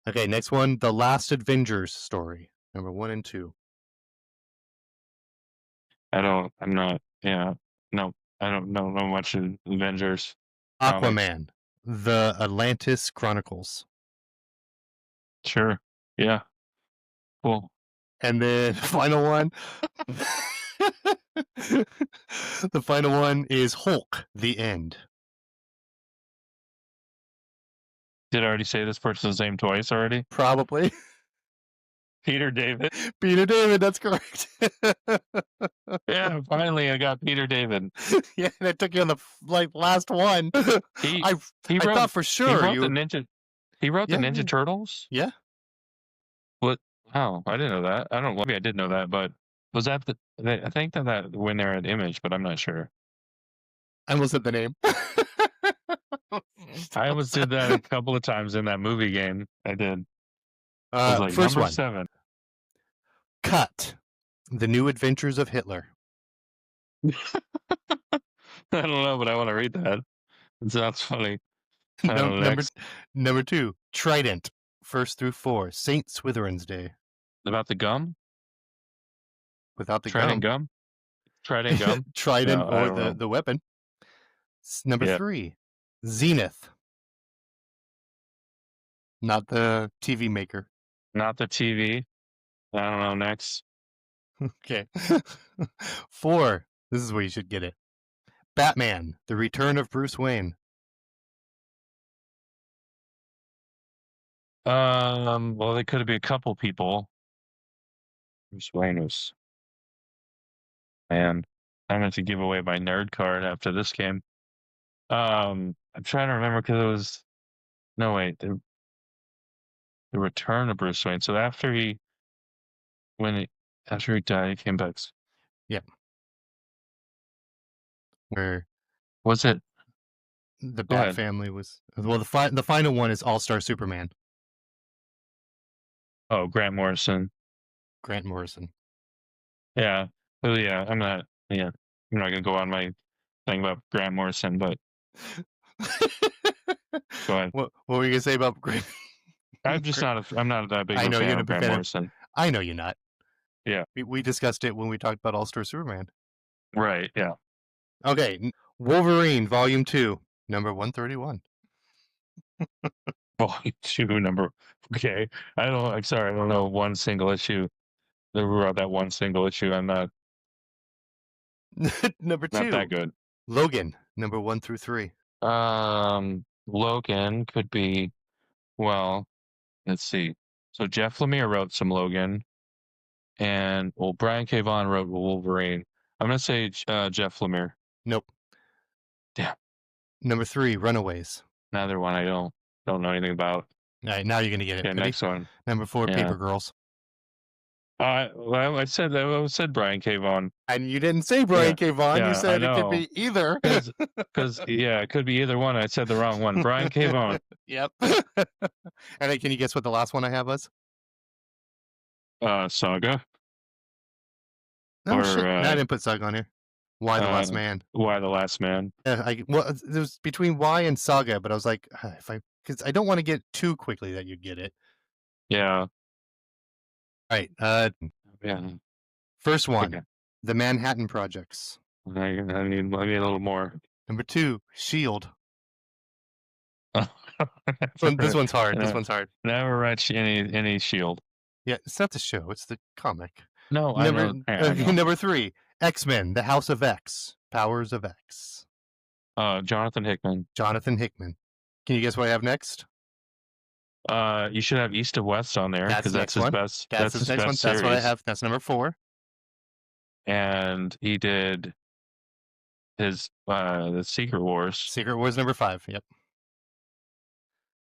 Okay, next one, The Last Avengers story, number 1 and 2. I don't know much of Avengers. Aquaman, The Atlantis Chronicles. Sure. Yeah. Cool. And then final one. The final one is Hulk: The End. Did I already say this person's name twice already? Probably. Peter David. Peter David, that's correct. Yeah, finally I got Peter David. Yeah, and it took you on the last one. I thought for sure he wrote the Ninja Turtles? Yeah. What? Oh, I didn't know that. I don't. Maybe I did know that, but was that I think that when they're at Image, but I'm not sure. I almost said the name. I almost did that a couple of times in that movie game. I did. I was like, First number one. 7. Cut: The New Adventures of Hitler. I don't know, but I want to read that. It sounds funny. Number 2, Trident, 1st through 4, Saint Swithin's Day. About the gum? Without the Trident gum? Trident gum? Trident, No, or the weapon. Number 3, Zenith. Not the TV maker. Not the TV. I don't know. Next. Okay. 4, this is where you should get it. Batman: The Return of Bruce Wayne. Well, they could have been a couple people. Bruce Wayne was. Man, I'm going to give away my nerd card after this game. I'm trying to remember because it was. No, wait. The Return of Bruce Wayne. So after he died, he came back. Yeah. Where was it? The Bat family was. Well, the final one is All-Star Superman. Oh, Grant Morrison. Grant Morrison. Yeah. Oh, yeah. I'm not. Yeah. I'm not gonna go on my thing about Grant Morrison, but go ahead. What were you gonna say about Grant? I'm just not. I'm not that big I of a know fan you're of a big Grant fan of. Morrison. I know you're not. Yeah. We discussed it when we talked about All-Star Superman. Right. Yeah. Okay, Wolverine Volume 2, number 131. Volume 2, number. Okay. I'm sorry. I don't know one single issue. They wrote that one single issue. I'm not Number not 2, that good. Logan, number 1 through 3. Logan could be. Well, let's see. So Jeff Lemire wrote some Logan, and Brian K. Vaughan wrote Wolverine. I'm gonna say Jeff Lemire. Nope. Damn. Number 3, Runaways. Another one I don't know anything about. All right, now you're gonna get it. Okay, Ready? next one. Number 4, Yeah. Paper Girls. I said Brian K. Vaughan. And you didn't say Brian K. Vaughan. Yeah, you said I it could know. be either. Because it could be either one. I said the wrong one. Brian K. Vaughan. Yep. And then, can you guess what the last one I have was? Saga. No, Or, shit. No, I didn't put Saga on here. Why the Last Man? Why the Last Man? Yeah, well, it was between Y and Saga, but I was like, because I don't want to get too quickly that you get it. Yeah. All right. Yeah. First one, Okay. The Manhattan Projects. I need a little more. Number 2, Shield. This one's hard. This one's hard. Never read any Shield. Yeah, it's not the show. It's the comic. No, I know. Number 3, X-Men, The House of X. Powers of X. Jonathan Hickman. Jonathan Hickman. Can you guess what I have next? You should have East of West on there because that's his best. That's his next one. Series. That's what I have. That's number 4. And he did his the Secret Wars. Secret Wars number 5. Yep.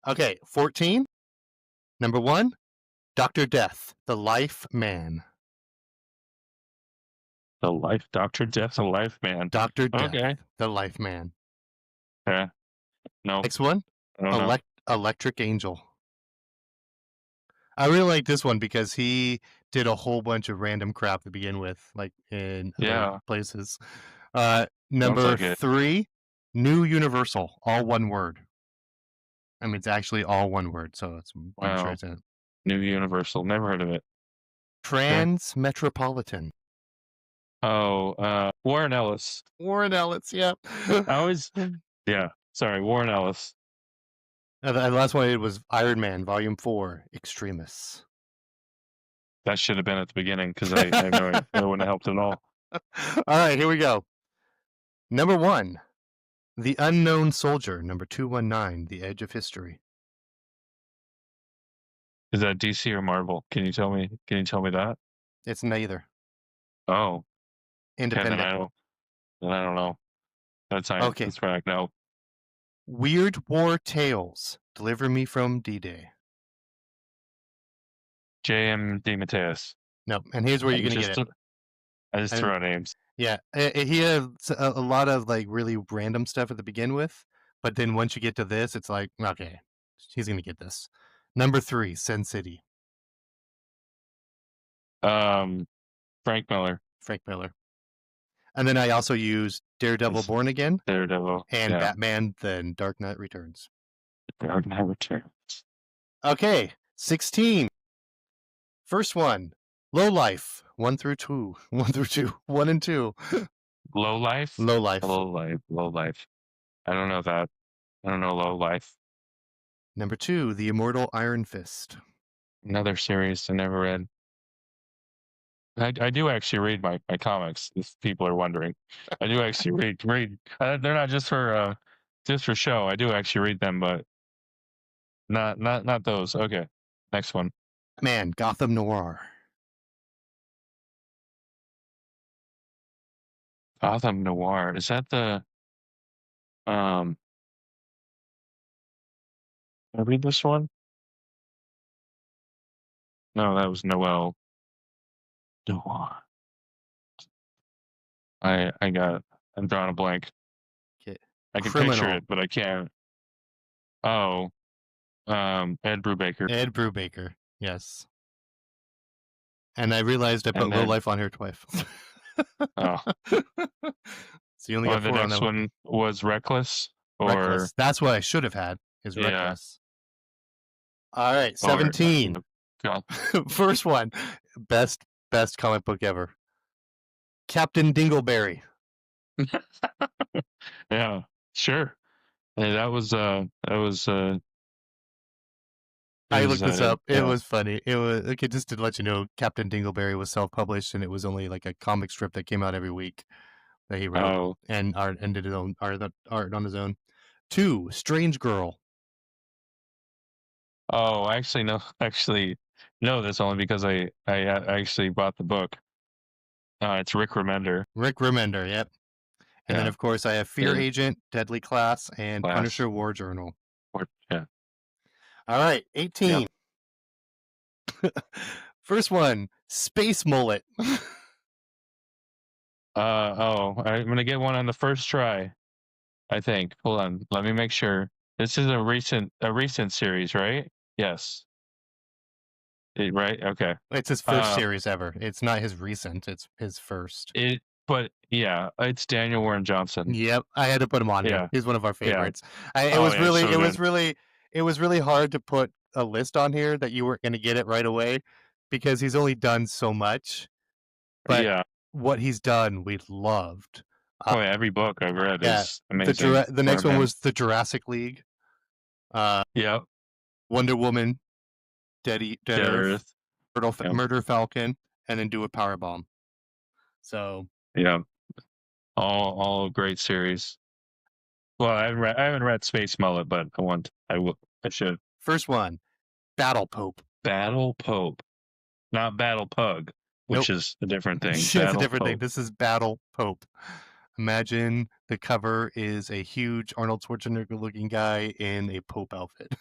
Okay, 14. Number 1, Dr. Death, The Life Man. Dr. Death, The Life Man. Dr. Death, Okay. The Life Man. Okay. No. Next one, I don't know. Electric Angel. I really like this one because he did a whole bunch of random crap to begin with, like in other places. Number 3, New Universal, all one word. I mean, it's actually all one word, so it's Wow. New Universal. Never heard of it. Transmetropolitan. Oh, Warren Ellis. Warren Ellis, yep. Sorry, Warren Ellis. The last one I did was Iron Man, Volume 4, Extremis. That should have been at the beginning because I have no idea. It wouldn't have helped at all. All right, here we go. Number 1, The Unknown Soldier. Number 219, The Edge of History. Is that DC or Marvel? Can you tell me that? It's neither. Oh. Independent. Then I don't know. That's Okay. That's right. No. Weird War Tales. Deliver Me from D-Day. J.M. DeMatteis. No, and here's where you're going to get it. I just throw names. Yeah, he has a lot of like really random stuff at the begin with, but then once you get to this, it's like, okay, he's going to get this. Number 3, Sin City. Frank Miller. Frank Miller. And then I also used Daredevil Born Again. Daredevil. And Batman, then Dark Knight Returns. Dark Knight Returns. Okay, 16. First one, Low Life, 1 through 2. 1 through 2. 1 and 2. Low Life? Low Life. Low Life. I don't know that. I don't know Low Life. Number 2, The Immortal Iron Fist. Another series I never read. I do actually read my comics, if people are wondering. I do actually read. They're not just for show. I do actually read them, but not those. Okay, next one. Man, Gotham Noir. Gotham Noir. Is that the I read this one? No, that was Noel. Noir. I'm drawing a blank. Okay. I can Criminal. picture it, but I can't. Oh. Ed Brubaker. Ed Brubaker, yes. And I realized I put Low Life on here twice. Oh. So you only got the 4 on next that one. one was Reckless, or Reckless. That's what I should have had. Is Yeah. Reckless. All right, or 17. God. First one, best comic book ever. Captain Dingleberry. Yeah, sure. Hey, that was I looked this up. It yeah. was funny. It was okay. Just to let you know, Captain Dingleberry was self-published, and it was only like a comic strip that came out every week that he wrote Oh, and did his own art on his own. 2, Strange Girl. oh, actually no, actually no. That's only because I actually bought the book. It's Rick Remender. Rick Remender. Yep. And then Yeah, of course I have Fear Yeah. Agent, Deadly Class, and Class. Punisher War Journal. Yeah. All right, 18. First one, Space Mullet. Oh, I'm gonna get one on the first try. I think. Hold on, let me make sure. This is a recent series, right? Yes. Right. Okay. It's his first series ever. It's not his recent. It's his first. But yeah, it's Daniel Warren Johnson. Yep, I had to put him on Yeah. here. He's one of our Yeah. favorites. Oh, yeah, It was really hard to put a list on here that you weren't going to get it right away because he's only done so much. But Yeah. what he's done, we loved. Oh, yeah, every book I've read yeah, is amazing. The next one was the Jurassic League. Yeah. Wonder Woman, Dead Earth, Yep. Murder Falcon, and then Do a Powerbomb. So Yeah. All great series. Well, I haven't read Space Mullet, but I should. first one, Battle Pope. Battle Pope, not Battle Pug, which Nope. is a different thing. It's a different thing. This is Battle Pope. Imagine the cover is a huge Arnold Schwarzenegger looking guy in a Pope outfit.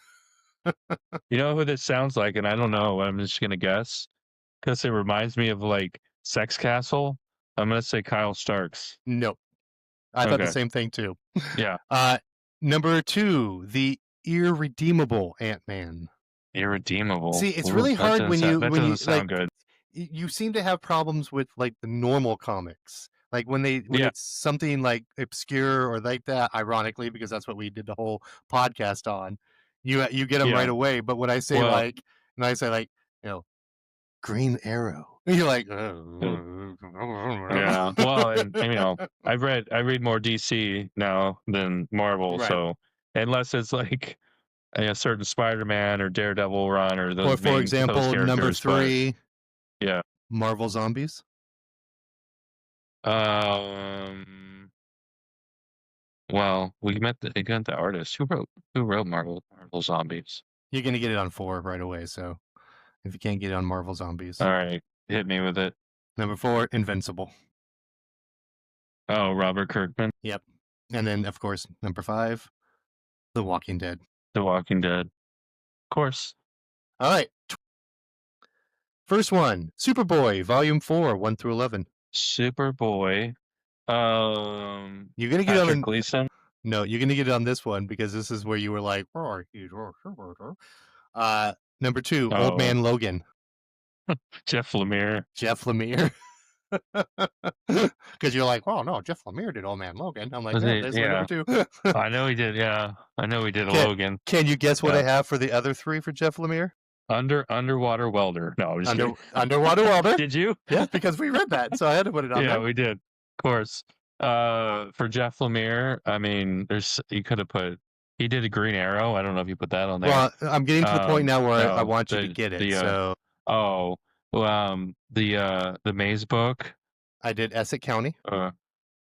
You know who this sounds like, and I don't know. I'm just gonna guess because it reminds me of like Sex Castle. I'm gonna say Kyle Starks. Nope. I thought the Okay. same thing too. Yeah. Number 2, the Irredeemable Ant-Man. Irredeemable. See, it's really hard when you sound like good. you seem to have problems with like the normal comics. Like when it's something like obscure or like that, ironically, because that's what we did the whole podcast on. You get them right away, but when I say Green Arrow, you're like, yeah. Well, and I read more DC now than Marvel, Right. so unless it's like a certain Spider-Man or Daredevil run or those. Or for example, number 3, yeah, Marvel Zombies. Well, we got the artist who wrote Marvel Zombies. You're gonna get it on 4 right away. So if you can't get it on Marvel Zombies, All right, hit me with it. Number 4, Invincible. Oh, Robert Kirkman. Yep. And then of course number 5, The Walking Dead. The Walking Dead. Of course. All right. First one, Superboy, Volume 4, 1 through 11. Superboy. You're gonna get Patrick on Gleason. No, you're gonna get it on this one because this is where you were like, number 2, Old Man Logan. Jeff Lemire. Jeff Lemire. Because you're like, oh no, Jeff Lemire did Old Man Logan. I'm like, there's number 2. I know he did. Yeah, I know he did Logan. Can you guess what I have for the other 3 for Jeff Lemire? Underwater Welder. No, I'm just kidding. Underwater Welder. Did you? Yeah, because we read that, so I had to put it on. Yeah, there. we did. Of course. For Jeff Lemire, I mean, you could have put. He did a Green Arrow. I don't know if you put that on there. Well, I'm getting to the point now where I want you to get it. The Maze book. I did Essex County.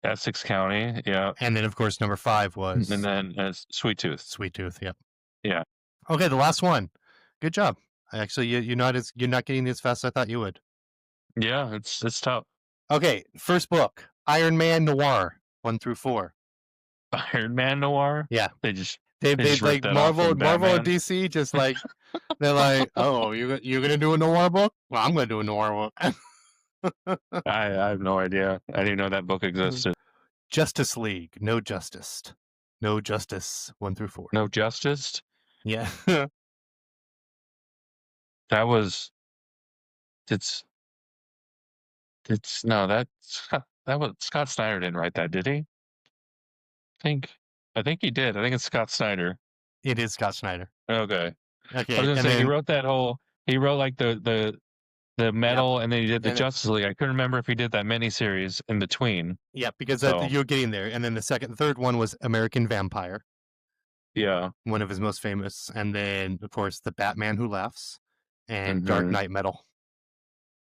Essex County, yeah. And then of course number 5 was. And then Sweet Tooth. Sweet Tooth, yep. Yeah. Okay, the last one. Good job. Actually, you're not getting as fast as I thought you would. Yeah, it's tough. Okay, first book, Iron Man Noir, 1 through 4. Iron Man Noir. Yeah, they just like Marvel and DC just like they're like, oh, you're gonna do a noir book? Well, I'm gonna do a noir book. I have no idea. I didn't know that book existed. Justice League, No Justice, 1 through 4. No Justice. Yeah. That was. That was Scott Snyder didn't write that, did he? I think he did. I think it's Scott Snyder. It is Scott Snyder. Okay. I was Okay, gonna and say then he wrote like the metal, and then he did the And Justice League. I couldn't remember if he did that miniseries in between. yeah, because So you're getting there. And then the third one was American Vampire, yeah. one of his most famous, and then of course the Batman Who Laughs, and Dark Mhm. Knight Metal.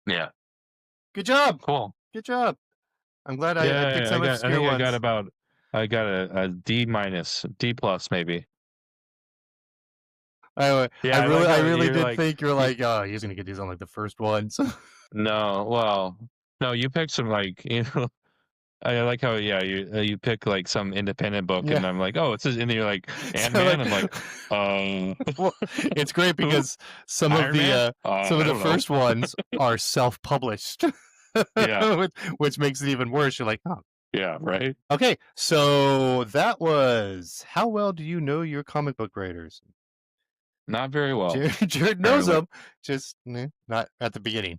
Yeah. Good job, Cool. good job. I'm glad I Yeah, picked some I obscure think ones. I got a D minus, D plus maybe. I Yeah, I like I how really you're did like think you're like, oh, he's gonna get these on like the first ones. no, well, no, you picked some like I like how you pick like some independent book, Yeah. and I'm like, oh, it's and you're like So Ant-Man. like, I'm like, well, it's great who? because some of Iron Man? some I of the don't know. first ones are self-published, Yeah, which makes it even worse. You're like, oh, yeah, right. okay. So that was how well do you know your comic book writers? Not very well, Jared knows apparently. them, just not at the beginning.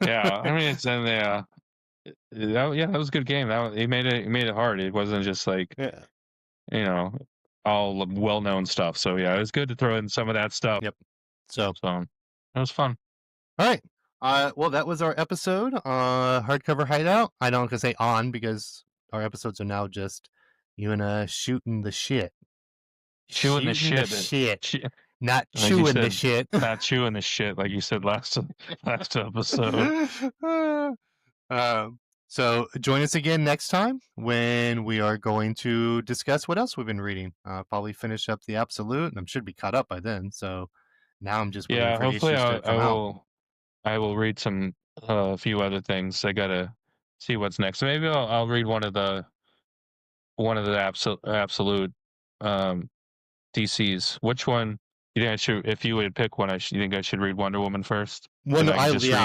Yeah, I mean, it's and that was a good game. He made it hard. It wasn't just like Yeah. you know all well known stuff. So yeah, it was good to throw in some of that stuff. Yep. So So it was fun. all right. Well, that was our episode. Hardcover Hideout. I don't gonna say on because our episodes are now just you and shooting the shit. Chewing the Shooting the shit. shit. Not Like you chewing the said, shit. not chewing the shit like you said last episode. um, so join us again next time when we are going to discuss what else we've been reading. Probably finish up the Absolute, and I should be caught up by then. So now I'm just waiting Yeah, for hopefully issues to come out. I will read some a few other things. I gotta see what's next. Maybe I'll read one of the absolute DCs. Which one you think I should? If you would pick one, you think I should read Wonder Woman first? Because I can just read.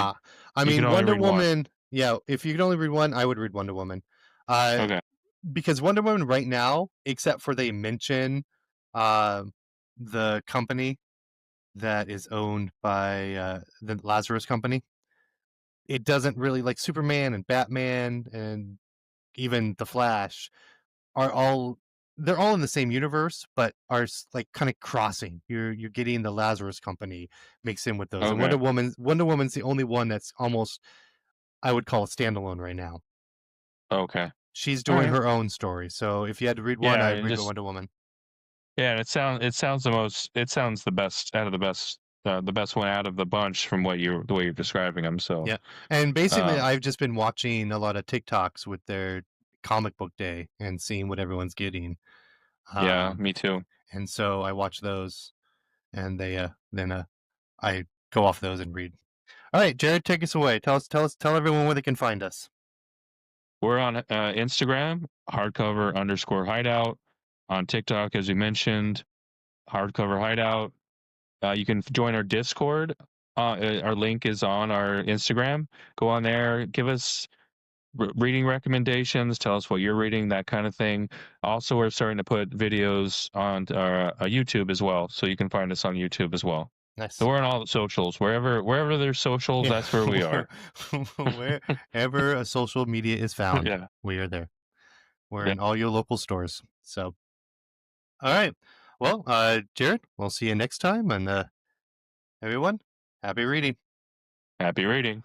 I You mean can only Wonder read one. Woman. Yeah, if you could only read one, I would read Wonder Woman. Okay. Because Wonder Woman right now, except for they mention the company that is owned by the Lazarus Company, it doesn't really like Superman and Batman and even the Flash are all they're all in the same universe, but are like kind of crossing. You're getting the Lazarus Company mixed in with those, and Okay. Wonder Woman's the only one that's almost I would call a standalone right now. Okay. She's All doing right. her own story. So if you had to read one, Yeah, I'd and read just Wonder Woman. yeah, and it sounds the best out of the best one out of the bunch from the way you're describing them. So Yeah. And basically, um, I've just been watching a lot of TikToks with their comic book day and seeing what everyone's getting. yeah, me too. And so I watch those, and then I go off those and read. All right, Jared, take us away. Tell everyone where they can find us. We're on Instagram, hardcover_hideout. On TikTok, as we mentioned, hardcover hideout. You can join our Discord. Our link is on our Instagram. Go on there. Give us reading recommendations. Tell us what you're reading, that kind of thing. Also, we're starting to put videos on our YouTube as well, so you can find us on YouTube as well. Nice. So we're on all the socials. Wherever there's socials, that's where we are. Wherever a social media is found, Yeah. we are there. We're in all your local stores. So, all right. Well, Jared, we'll see you next time. And everyone, happy reading. Happy reading.